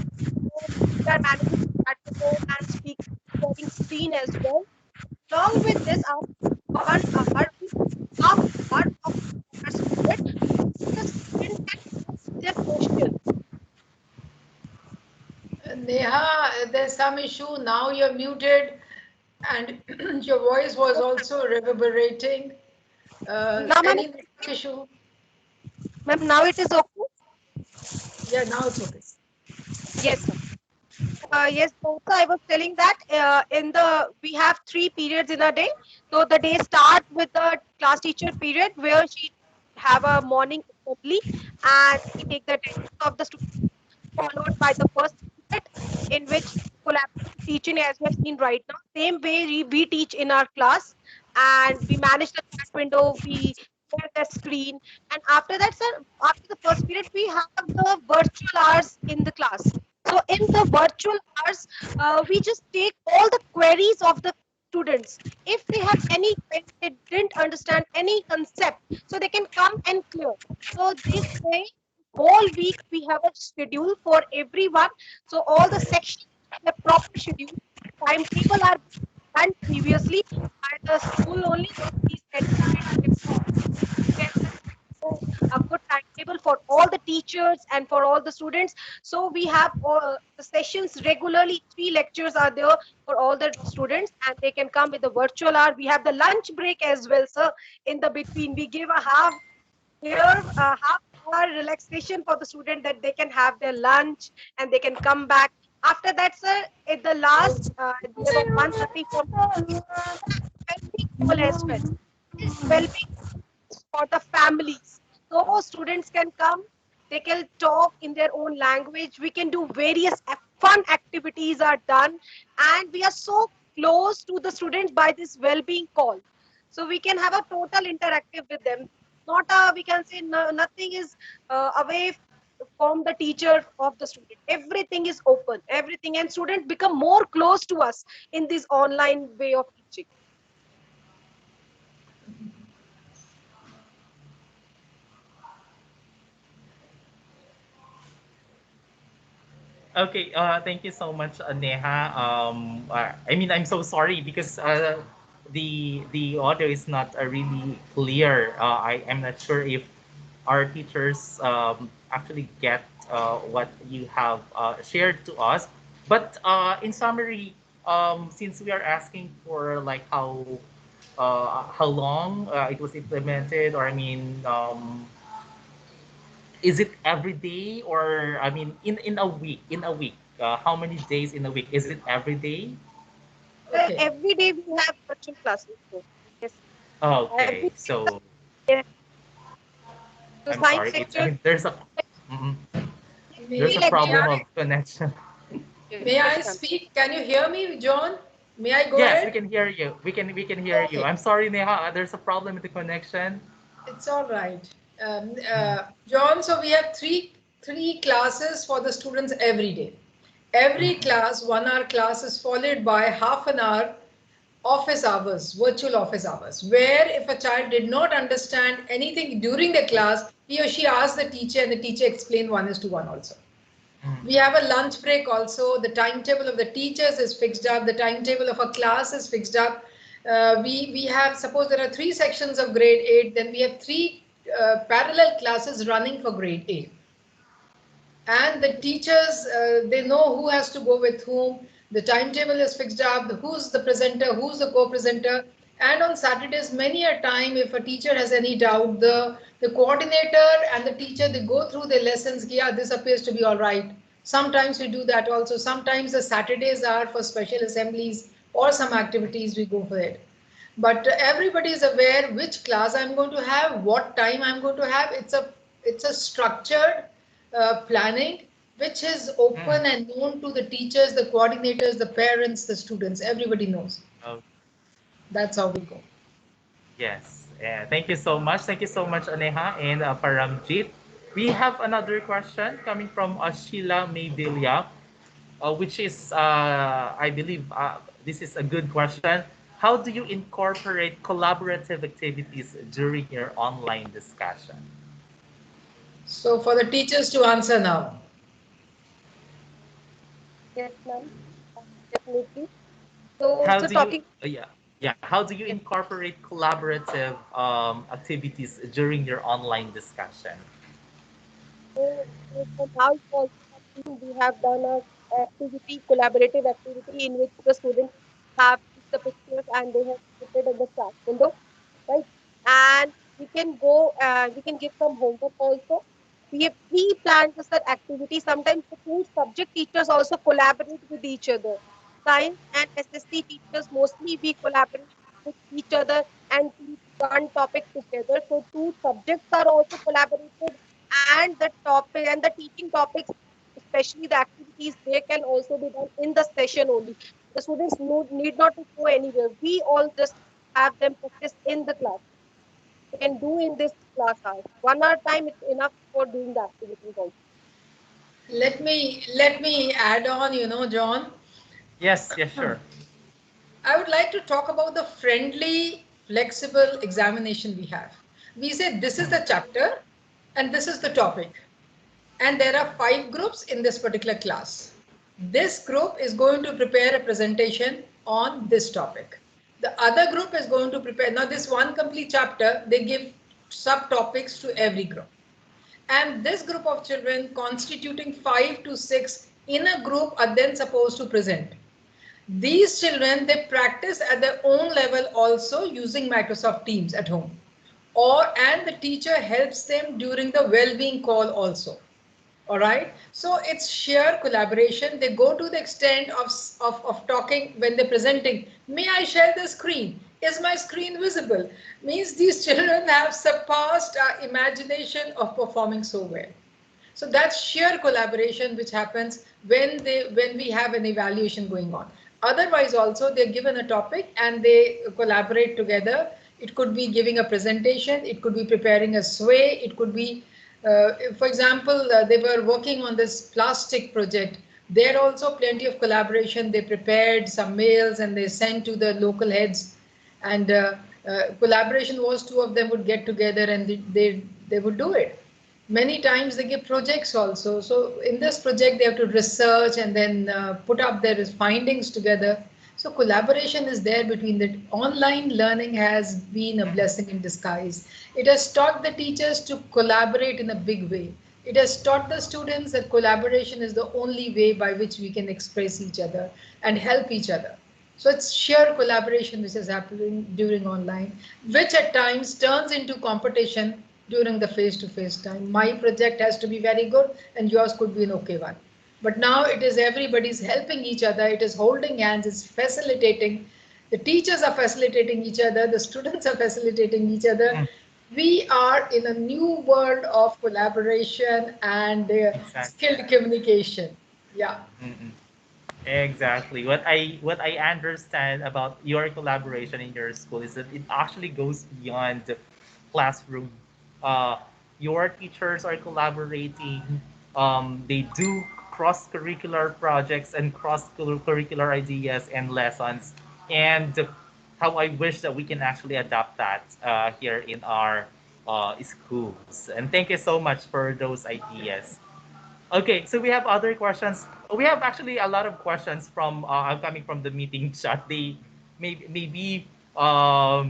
So we are managing chat window and speak sharing screen as well. Along with this, after 1 hour, we half hour of class period, the student can ask their question. Neha, there's some issue. Now you're muted and your voice was also reverberating. Now, ma'am, Any network issue? ma'am, now it is okay. Yeah, now it's okay. Yes, sir. Yes, also I was telling that in the we have 3 periods in a day. So the day start with the class teacher period where she have a morning assembly and we take the attendance of the students, followed by the first period in which collaborative teaching as we have seen right now. Same way we teach in our class and we manage the chat window, we share the screen, and after that, sir, after the first period, we have the virtual hours in the class. So in the virtual hours, we just take all the queries of the students. If they have any query, they didn't understand any concept, so they can come and clear. So this way, whole week we have a schedule for everyone. So all the sections have a proper schedule. Timetable are done previously by the school only. These a good timetable for all the teachers and for all the students. So we have all the sessions regularly. 3 lectures are there for all the students, and they can come with the virtual hour. We have the lunch break as well, sir. In the between, we give a half-hour relaxation for the student that they can have their lunch and they can come back. After that, sir, at the last, there was 1:30 for well-being call as well. This well-being for the families. So students can come, they can talk in their own language. We can do various fun activities are done, and we are so close to the students by this well-being call. So we can have a total interactive with them. Not a, we can say nothing is away from the teacher of the student. Everything is open, everything, and students become more close to us in this online way of teaching. Okay, thank you so much, Neha. I mean, I'm so sorry because the audio is not really clear. I am not sure if our teachers actually get what you have shared to us. But in summary, since we are asking for like how long it was implemented, or I mean, is it every day, or I mean in a week? How many days in a week? Is it every day? Okay. Every day we have virtual classes. So, yes. Okay, so Yeah. So I'm science sorry. lectures. There's a mhm, there's May, a may problem I of connection. may I speak? Can you hear me, John? May I go Yes, we ahead? can hear you. We can hear you. Okay. I'm sorry, Neha. There's a problem with the connection. It's all right. John, so we have three classes for the students every day. Every class, 1 hour class is followed by half an hour office hours, virtual office hours, where if a child did not understand anything during the class, he or she asks the teacher and the teacher explain 1:1 also. We have a lunch break also. The timetable of the teachers is fixed up. The timetable of a class is fixed up. We have, suppose there are 3 sections of grade 8, then we have 3 parallel classes running for grade 8. And the teachers, they know who has to go with whom. The timetable is fixed up, who's the presenter, who's the co-presenter. And on Saturdays, many a time, if a teacher has any doubt, the coordinator and the teacher, they go through their lessons. Yeah, this appears to be all right. Sometimes we do that also. Sometimes the Saturdays are for special assemblies or some activities, we go for it. But everybody is aware which class I'm going to have, what time I'm going to have. It's a structured planning which is open and known to the teachers, the coordinators, the parents, the students. Everybody knows. Oh, That's how we go. yes. Thank you so much. Thank you so much, Aneha and Paramjit. We have another question coming from Sheila Maydelia, which is, I believe, this is a good question. How do you incorporate collaborative activities during your online discussion? So for the teachers to answer now. Yes, ma'am. Definitely. So, How so do you, talking. yeah, how do you incorporate collaborative activities during your online discussion? So now we have done a activity, collaborative activity in which the students have the pictures and they have put it in the chat window, right? And we can give some homework also. We have pre-planned such activity. Sometimes the two subject teachers also collaborate with each other. Science and SSC teachers mostly we collaborate with each other and teach one topic together. So two subjects are also collaborated, and the topic and the teaching topics, especially the activities, they can also be done in the session only. The students need not to go anywhere. We all just have them practice in the class. They can do in this class hours. 1 hour time is enough for doing the activities also. Let me add on, John. Yes, yes, sure. I would like to talk about the friendly, flexible examination we have. We say this is the chapter and this is the topic. And there are 5 groups in this particular class. This group is going to prepare a presentation on this topic. The other group is going to prepare, now this one complete chapter, they give subtopics to every group. And this group of children constituting 5 to 6 in a group are then supposed to present. These children, they practice at their own level also using Microsoft Teams at home. And the teacher helps them during the well-being call also. All right. So it's sheer collaboration. They go to the extent of talking when they're presenting. May I share the screen? Is my screen visible? Means these children have surpassed our imagination of performing so well. So that's sheer collaboration which happens when we have an evaluation going on. Otherwise also they're given a topic and they collaborate together. It could be giving a presentation, it could be preparing a sway, it could be, for example, they were working on this plastic project. There also plenty of collaboration. They prepared some mails and they sent to the local heads, and collaboration was 2 of them would get together and they would do it. Many times they give projects also. So in this project, they have to research and then put up their findings together. So collaboration is there between the online learning has been a blessing in disguise. It has taught the teachers to collaborate in a big way. It has taught the students that collaboration is the only way by which we can express each other and help each other. So it's sheer collaboration which is happening during online, which at times turns into competition during the face-to-face time. My project has to be very good and yours could be an okay one. But now it is everybody's helping each other. It is holding hands, it's facilitating. The teachers are facilitating each other, the students are facilitating each other. We are in a new world of collaboration and skilled communication. Yeah. Exactly. What I understand about your collaboration in your school is that it actually goes beyond the classroom. Uh, your teachers are collaborating. They do cross-curricular projects and cross-curricular ideas and lessons. And how I wish that we can actually adopt that here in our schools. And thank you so much for those ideas. Okay, so we have other questions. We have actually a lot of questions from coming from the meeting chat. They maybe uh,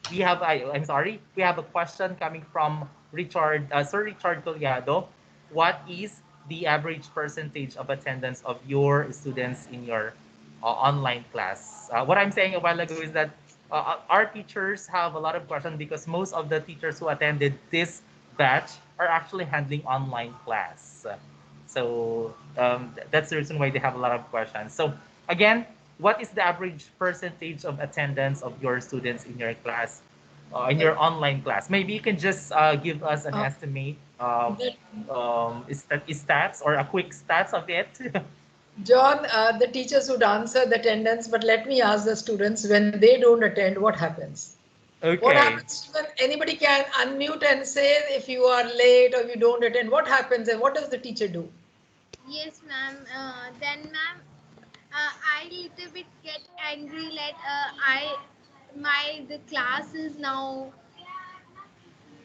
we have I'm sorry. We have a question coming from Richard Sir Richard Collado. What is the average percentage of attendance of your students in your online class? What I'm saying a while ago is that our teachers have a lot of questions because most of the teachers who attended this batch are actually handling online class. So that's the reason why they have a lot of questions. So again, what is the average percentage of attendance of your students in your class, in your online class? Maybe you can just give us an estimate of stats or a quick stats of it. John, the teachers would answer the attendance, but let me ask the students, when they don't attend, what happens? Okay. What happens when anybody can unmute and say if you are late or if you don't attend, what happens and what does the teacher do? Yes, ma'am. Then, ma'am, I little bit get angry that the class is now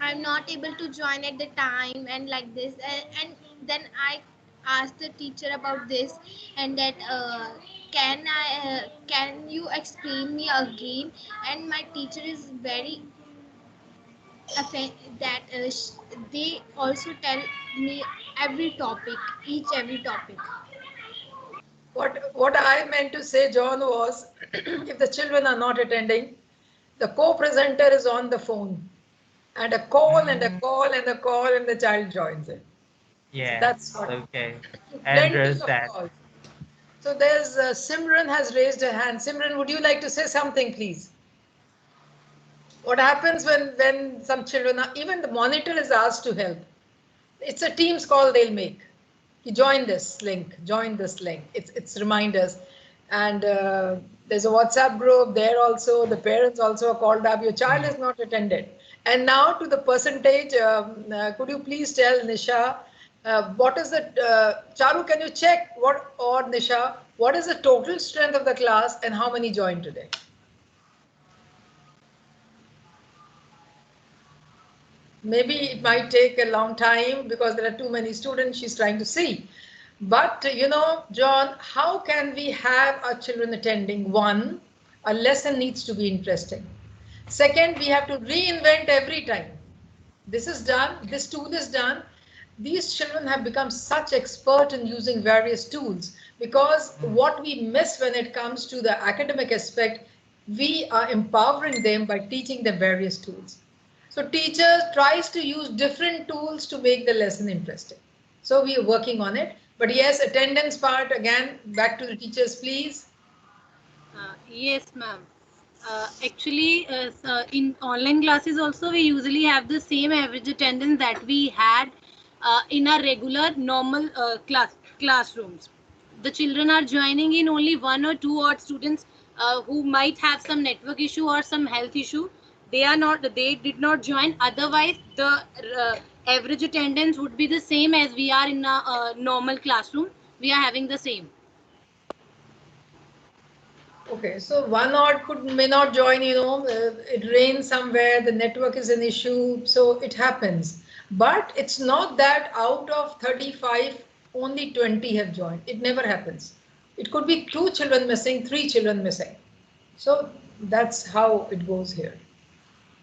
I'm not able to join at the time and like this, and then I asked the teacher about this and that can you explain me again? And my teacher is very that they also tell me every topic, every topic. What I meant to say, John, was if the children are not attending, the co-presenter is on the phone and a call and a call and a call and the child joins it. Yes. So that's what. Okay. Plenty of Understand. calls. So there's Simran has raised her hand. Simran, would you like to say something, please? What happens when some children are, even the monitor is asked to help? It's a Teams call they'll make. You join this link, join this link. It's reminders. And there's a WhatsApp group there also. The parents also are called up. Your child is not attended. And now to the percentage, could you please tell Nisha, what is the, Charu, can you check what, or Nisha, what is the total strength of the class and how many joined today? Maybe it might take a long time because there are too many students she's trying to see. But, you know, John, how can we have our children attending? One, a lesson needs to be interesting. Second, we have to reinvent every time. This is done, this tool is done. These children have become such expert in using various tools because what we miss when it comes to the academic aspect, we are empowering them by teaching them various tools. So teachers tries to use different tools to make the lesson interesting. So we are working on it. But yes, attendance part again, back to the teachers, please. Yes, ma'am. Actually, in online classes also, we usually have the same average attendance that we had in our regular normal classrooms. The children are joining in only one or two odd students who might have some network issue or some health issue. They did not join. Otherwise, the average attendance would be the same as we are in a normal classroom. We are having the same. Okay, so one odd may not join, you know, it rains somewhere, the network is an issue, so it happens. But it's not that out of 35, only 20 have joined. It never happens. It could be 2 children missing, 3 children missing. So that's how it goes here.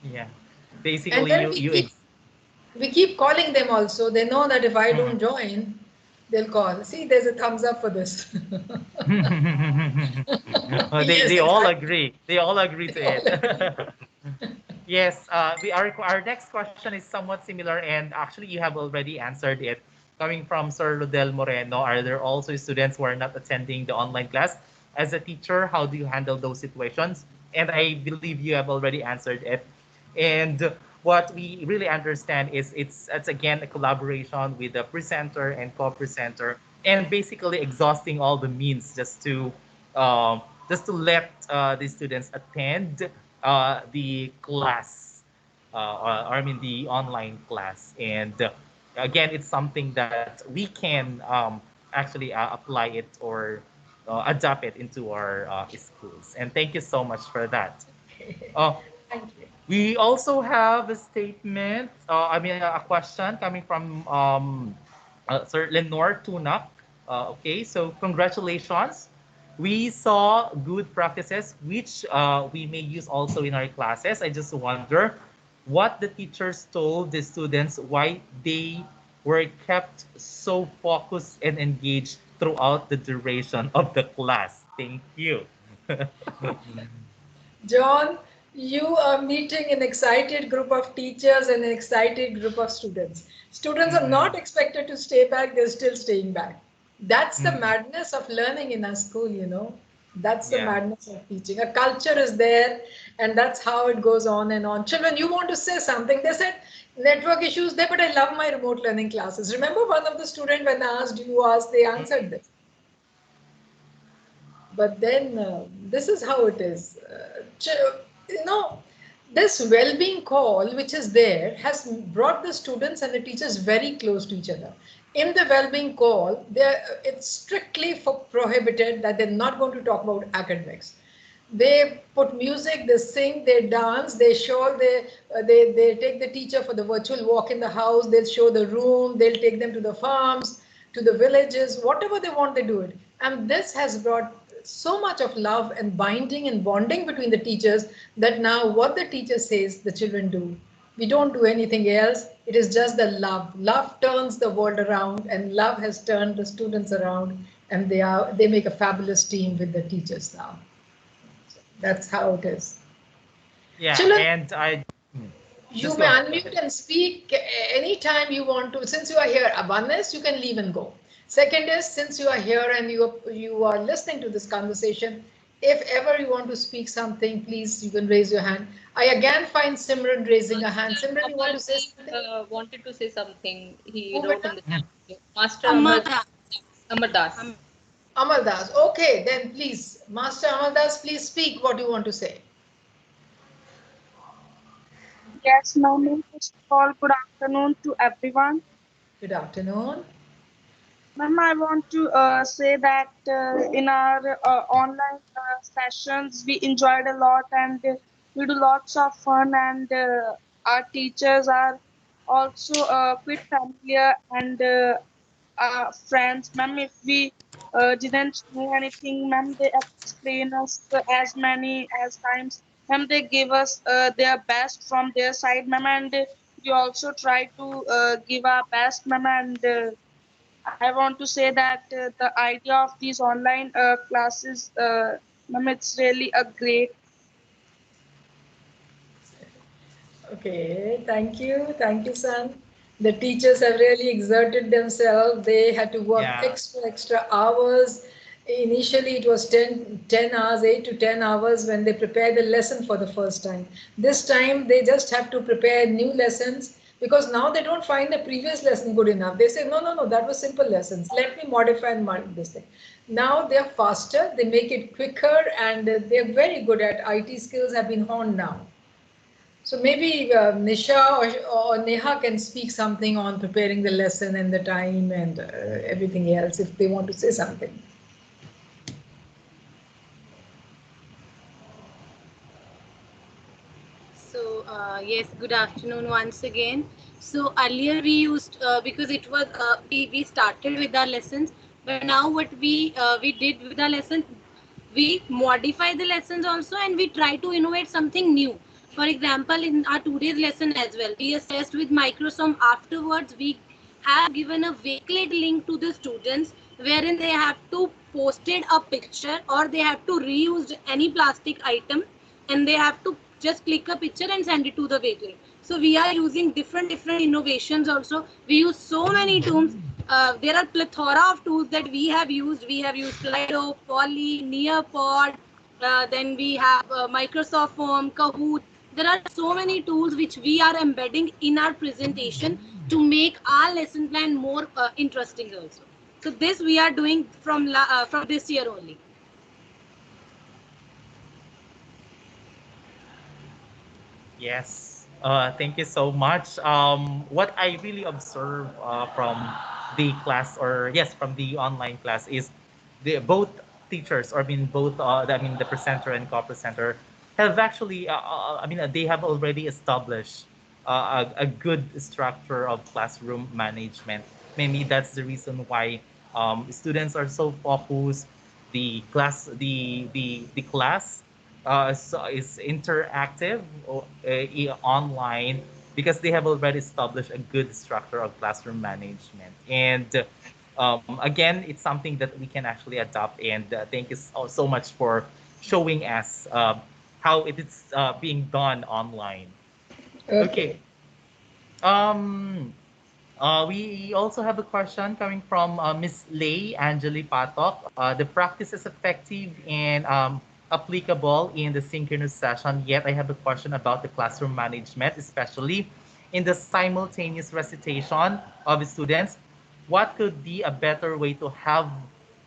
Yeah. And Basically, then we keep calling them also. They know that if I don't join, they'll call. See, there's a thumbs up for this. They all agree. They all agree to it. Yes, our next question is somewhat similar, and actually you have already answered it. Coming from Sir Rodel Moreno, are there also students who are not attending the online class? as a teacher, how do you handle those situations? And I believe you have already answered it. And what we really understand is it's again a collaboration with the presenter and co-presenter, and basically exhausting all the means just to let the students attend the class, or I mean the online class. And again, it's something that we can actually apply it or adapt it into our schools. And thank you so much for that. Uh, Thank you. we also have a statement, I mean, a question coming from Sir Lenore Tunak. Okay, so congratulations. We saw good practices, which we may use also in our classes. I just wonder what the teachers told the students, why they were kept so focused and engaged throughout the duration of the class. Thank you. John, you are meeting an excited group of teachers and an excited group of students. Students are not expected to stay back, they're still staying back. That's the madness of learning in our school, you know. That's the madness of teaching. A culture is there, and that's how it goes on and on. Children, you want to say something? They said network issues there, but I love my remote learning classes. Remember one of the students when I asked, you asked, they answered this. But then this is how it is. You know, this well-being call which is there has brought the students and the teachers very close to each other. In the well-being call, it's strictly prohibited that they're not going to talk about academics. They put music, they sing, they dance, they show, they take the teacher for the virtual walk in the house, they'll show the room, they'll take them to the farms, to the villages, whatever they want, they do it. And this has brought so much of love and binding and bonding between the teachers that now what the teacher says, the children do. We don't do anything else. It is just the love. Love turns the world around, and love has turned the students around, and they make a fabulous team with the teachers now. That's how it is. Yeah, Children, and you may unmute and speak anytime you want to. Since you are here, one is you can leave and go. Second is, since you are here and you are listening to this conversation, if ever you want to speak something, please, you can raise your hand. I again find Simran raising a hand. Simran, you want to say something? Wanted to say something. He Who, wrote beta? in the chat. Master Amardas. Amardas. Okay, then please, Master Amardas, please speak what you want to say. Yes, ma'am. First of all, good afternoon to everyone. Good afternoon. Ma'am, I want to say that in our online sessions, we enjoyed a lot and we do lots of fun, and our teachers are also quite familiar and friends. Ma'am, if we didn't know anything, ma'am, they explain us as many as times. Ma'am, they give us their best from their side, ma'am, and we also try to give our best, ma'am, and I want to say that the idea of these online classes, ma'am, it's really a great. Okay, thank you, son. The teachers have really exerted themselves. They had to work extra hours. Initially, it was 10 hours, 8 to 10 hours when they prepared the lesson for the first time. This time, they just have to prepare new lessons because now they don't find the previous lesson good enough. They say, no, that was simple lessons. Let me modify and this thing. Now they're faster, they make it quicker, and they're very good at IT skills have been honed now. So maybe Nisha or Neha can speak something on preparing the lesson and the time and everything else if they want to say something. So yes, good afternoon once again. So earlier we used because it was we started with our lessons, but now what we did with our lesson, we modify the lessons also, and we try to innovate something new. For example, in our today's lesson as well, we assessed with Microsoft. Afterwards, we have given a Wakelet link to the students wherein they have to posted a picture or they have to reuse any plastic item, and they have to just click a picture and send it to the Wakelet. So we are using different innovations also. We use so many tools there are plethora of tools that we have used. We have used Slido, Poly, Nearpod, then we have Microsoft Form, Kahoot. There are so many tools which we are embedding in our presentation to make our lesson plan more interesting also. So this we are doing from this year only. Yes. Thank you so much. What I really observe from the class, or yes, from the online class, is the both teachers, or I mean both, I mean the presenter and co-presenter, have actually, I mean, they have already established a good structure of classroom management. Maybe that's the reason why students are so focused. The class is interactive online, because they have already established a good structure of classroom management. And again, it's something that we can actually adopt. And thank you so much for showing us how it is being done online. Okay. We also have a question coming from Miss Lei Angeli Patok. The practice is effective and applicable in the synchronous session, yet I have a question about the classroom management, especially in the simultaneous recitation of students. What could be a better way to have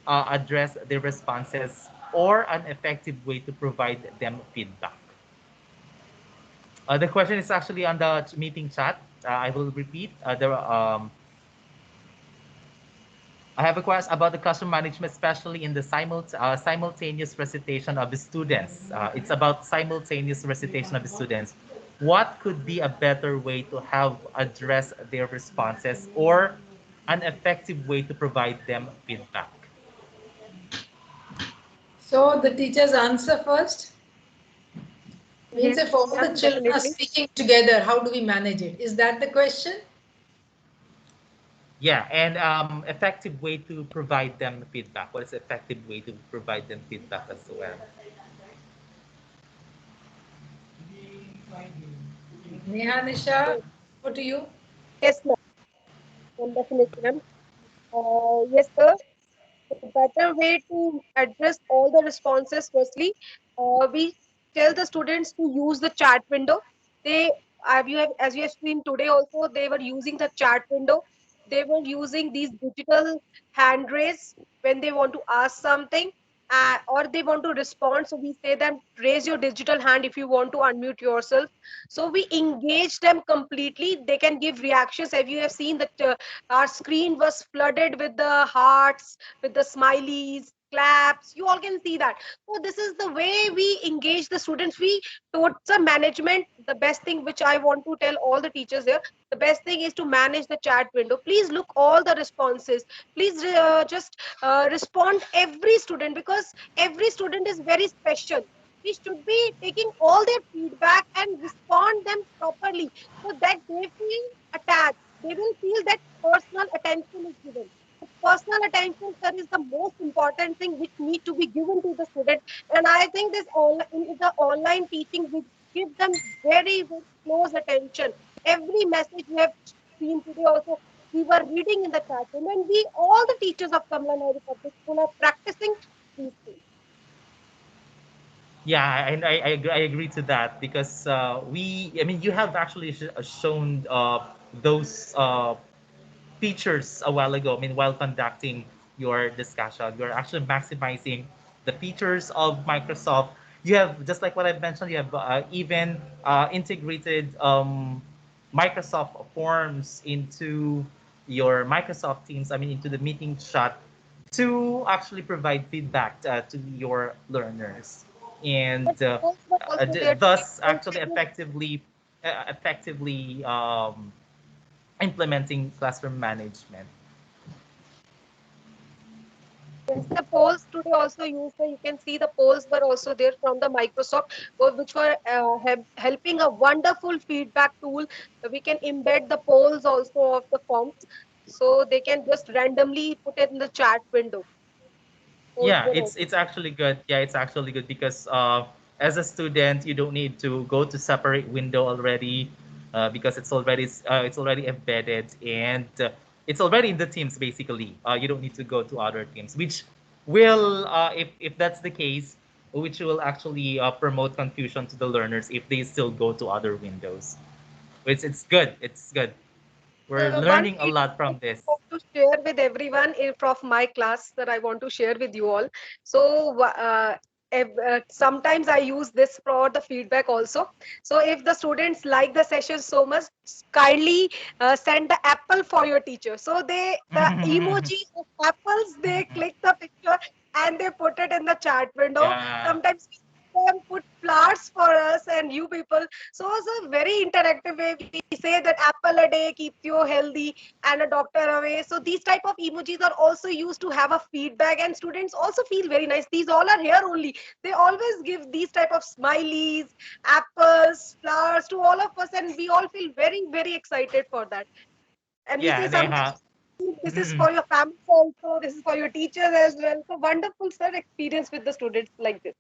address the responses, or an effective way to provide them feedback? The question is actually on the meeting chat. I will repeat. I have a question about the classroom management, especially in the simultaneous recitation of the students. It's about simultaneous recitation of the students. What could be a better way to have address their responses, or an effective way to provide them feedback? So the teachers answer first. Means Yes, if all the children are definitely. speaking together, how do we manage it? Is that the question? Yeah, and effective way to provide them feedback. What is effective way to provide them feedback as well? Neha, Nisha, what to you? Yes, ma'am. Definitely, ma'am. Yes, sir. The better way to address all the responses, firstly, we tell the students to use the chat window. They, as you have seen today also, they were using the chat window. They were using these digital hand raise when they want to ask something, or they want to respond. So we say them, raise your digital hand if you want to unmute yourself. So we engage them completely. They can give reactions. As you have seen that our screen was flooded with the hearts, with the smileys, claps. You all can see that. So this is the way we engage the students. We towards the management, the best thing which I want to tell all the teachers here, the best thing is to manage the chat window. Please look all the responses. Please just respond every student, because every student is very special. We should be taking all their feedback and respond them properly, so that they feel attached. They will feel that personal attention is given. Personal attention, sir, is the most important thing which need to be given to the student. And I think this all in the online teaching, we give them very, very close attention. Every message we have seen today also, we were reading in the chat room, and we all the teachers of Kamla Nehru Public School are practicing these things. Yeah, and I agree to that, because I mean, you have actually shown those features a while ago. I mean, while conducting your discussion, you're actually maximizing the features of Microsoft. You have, just like what I mentioned, you have even integrated Microsoft Forms into your Microsoft Teams, I mean, into the meeting chat, to actually provide feedback to your learners, and Also there thus actually effectively implementing classroom management. Yes, the polls today also used. You can see the polls were also there from the Microsoft, which were helping a wonderful feedback tool. We can embed the polls also of the forms, so they can just randomly put it in the chat window. Polls Yeah, were it's also. it's actually good. Yeah, it's actually good, because as a student, you don't need to go to separate window already, because it's already embedded. And it's already in the teams basically. You don't need to go to other teams, which will, if that's the case, which will actually promote confusion to the learners if they still go to other windows. It's good. It's good. We're One learning a feedback lot I from this. want to share with everyone of my class that I want to share with you all. So sometimes I use this for the feedback also. So if the students like the session so much, kindly send the apple for your teacher. So the emoji of apples, they click the picture and they put it in the chat window. Yeah. Sometimes we can put flowers for us and you people. So it's a very interactive way. We say that apple a day keeps you healthy and a doctor away. So these type of emojis are also used to have a feedback, and students also feel very nice. These all are here only. They always give these type of smileys, apples, flowers to all of us, and we all feel very, very excited for that. And we Yeah, say sometimes Neha. this is Mm. for your family also, this is for your teachers as well. So wonderful, sir, experience with the students like this.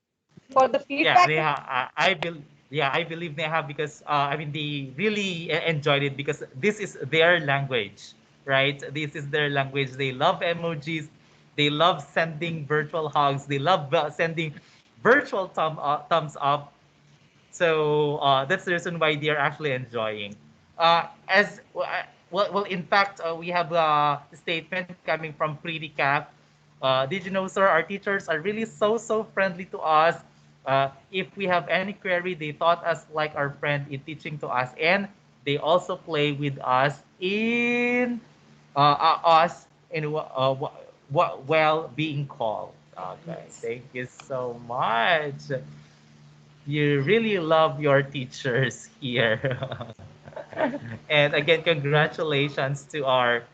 For the Yeah, feedback, Neha. I believe Neha because I mean they really enjoyed it because this is their language, right? This is their language. They love emojis. They love sending virtual hugs. They love sending virtual thumbs up. So that's the reason why they are actually enjoying. As well, in fact, we have a statement coming from Pretty Cap. Did you know, sir? Our teachers are really so friendly to us. If we have any query, they taught us like our friend in teaching to us, and they also play with us in us in while being called. Okay, thank you so much. You really love your teachers here. And again, congratulations to our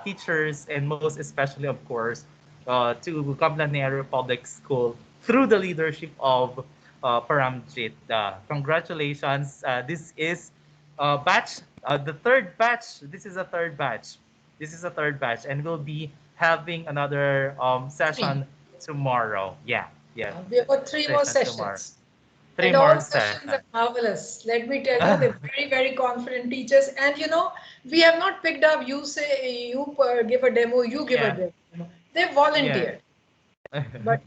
teachers, and most especially, of course, to Kablanero Public School through the leadership of Paramjit. Congratulations. This is batch, the third batch. This is a third batch. This is a third batch, and we'll be having another Three. session tomorrow. Yeah, yeah, We have got three more session tomorrow. sessions. Three And all more sessions are sessions. marvelous. Let me tell you, they're very, very confident teachers. And we have not picked up, you say, you give a demo, you give a Yeah. demo. They Yeah. volunteered. But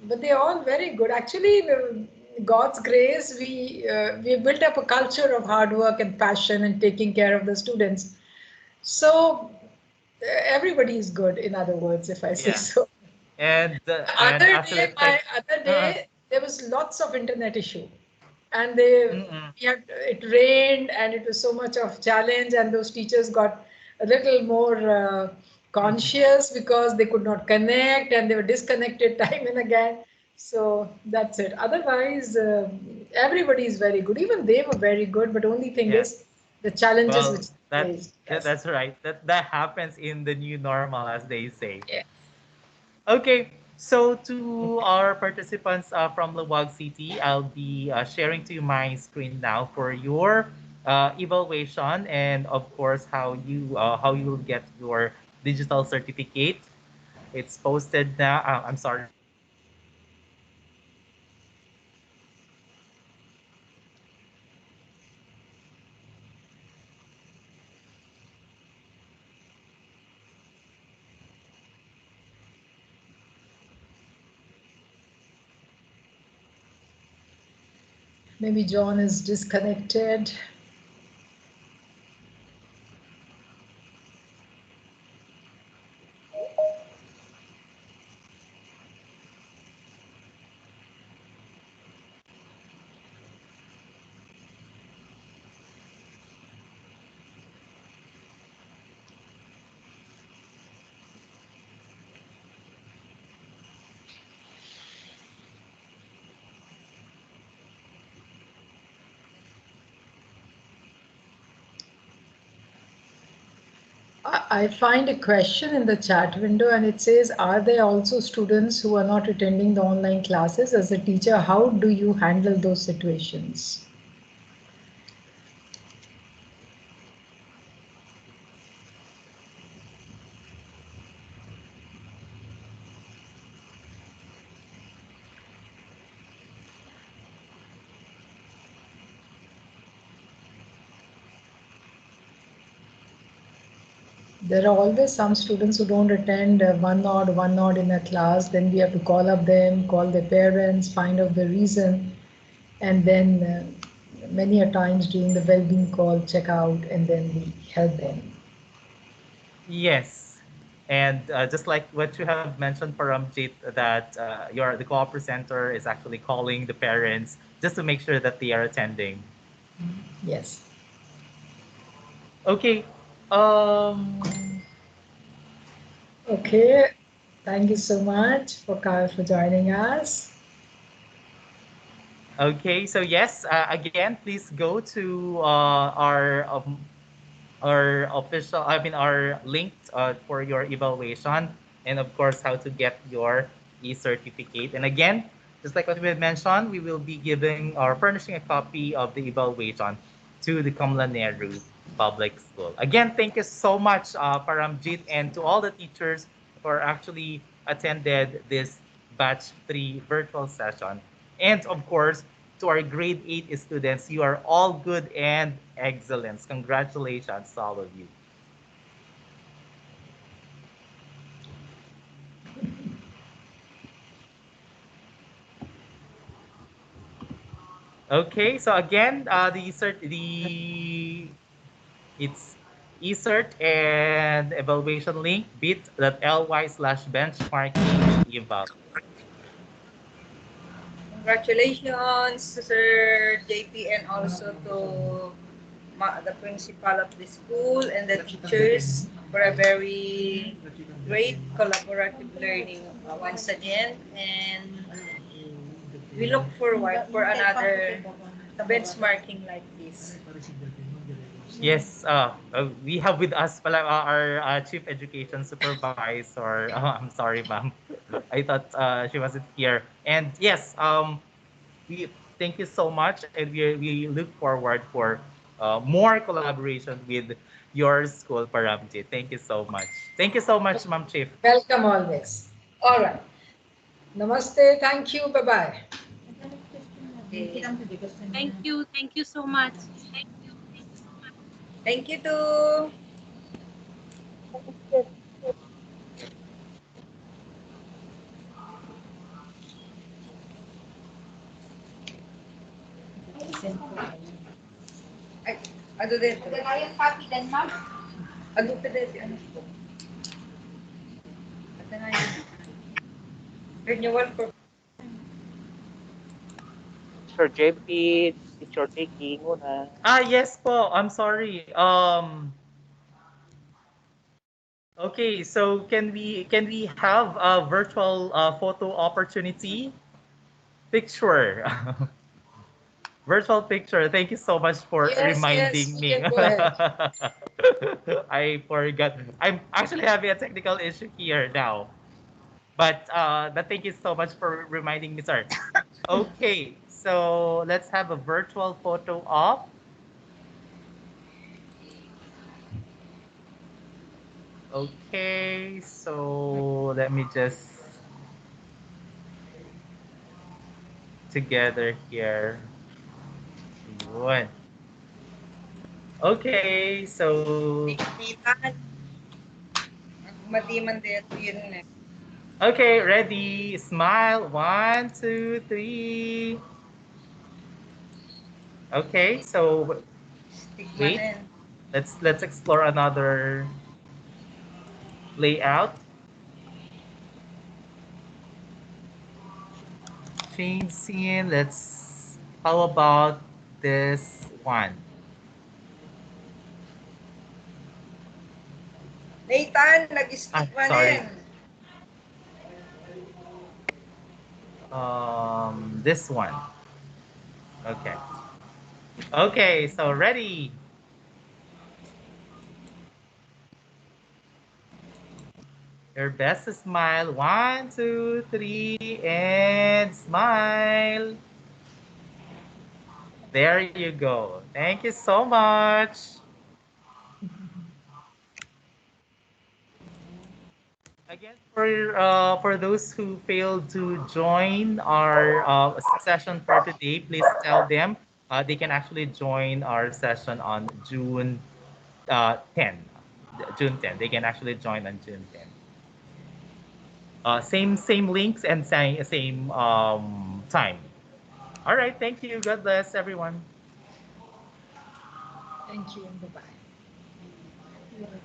but they're all very good. Actually, God's grace, we built up a culture of hard work and passion and taking care of the students. So everybody is good, in other words, if I say Yeah. so. And Other actually, day, my thank. other Uh, day, there was lots of internet issue, and they mm-mm. we had it rained, and it was so much of challenge, and those teachers got a little more conscious because they could not connect, and they were disconnected time and again. So that's it. Otherwise, everybody is very good. Even they were very good, but only thing Yeah. is the challenges Well, which they faced. Yes. that's right. That happens in the new normal, as they say. Yeah. Okay. So to our participants from Lawag City, I'll be sharing to you my screen now for your evaluation, and of course how you will get your digital certificate. It's posted now. I'm sorry. Maybe John is disconnected. I find a question in the chat window, and it says, are there also students who are not attending the online classes? As a teacher, how do you handle those situations? There are always some students who don't attend one odd in a class. Then we have to call up them, call their parents, find out the reason, and then many a times during the well-being call, check out, and then we help them. Yes. And just like what you have mentioned, Paramjit, that the co-op center is actually calling the parents just to make sure that they are attending. Yes. Okay. Okay. Thank you so much for Kyle for joining us. Okay. So yes, again, please go to our official, I mean, our link for your evaluation, and of course, how to get your e-certificate. And again, just like what we had mentioned, we will be giving or furnishing a copy of the evaluation to the Kamla Nehru Public School. Again, thank you so much, Paramjit, and to all the teachers who are actually attended this batch 3 virtual session. And of course, to our grade 8 students, you are all good and excellent. Congratulations to all of you. Okay, so again, it's eCert and evaluation link bit.ly/benchmarking eval. Congratulations, Sir JP, and also to the principal of the school and the teachers for a very great collaborative learning once again. And we look forward for another benchmarking like this. Yes, we have with us our Chief Education Supervisor. Oh, I'm sorry, ma'am. I thought she wasn't here. And yes, we thank you so much, and we look forward for more collaboration with your school, Paramjit. Thank you so much. Thank you so much, Ma'am Chief. Welcome always. All right. Namaste. Thank you. Bye-bye. Thank you. Thank you so much. Thank you too. Ay, ano dito? Kaya copy din, ma'am? Ano pa dito? Ano po? Ito na yun. Renewal for... Sir JP, Teacher Vicky muna. Yes po. I'm sorry. Okay, so can we have a virtual photo opportunity? Picture. Virtual picture. Thank you so much for reminding me. Go ahead. I forgot. I'm actually having a technical issue here now. But thank you so much for reminding me, sir. Okay, so let's have a virtual photo op. Okay, so let me just together here. One. Okay, so Matiman dito yun. okay, ready. Smile. 1, 2, 3. Okay, so wait. Let's explore another layout. Change scene. How about this one? Nathan, nag-stick man Sorry. din. This one. Okay. Okay, so ready. Your best smile. 1, 2, 3, and smile. There you go. Thank you so much. Again, for those who failed to join our session for today, please tell them they can actually join our session on June 10. June 10. They can actually join on June 10. Same links and same time. All right. Thank you. God bless everyone. Thank you. Bye bye.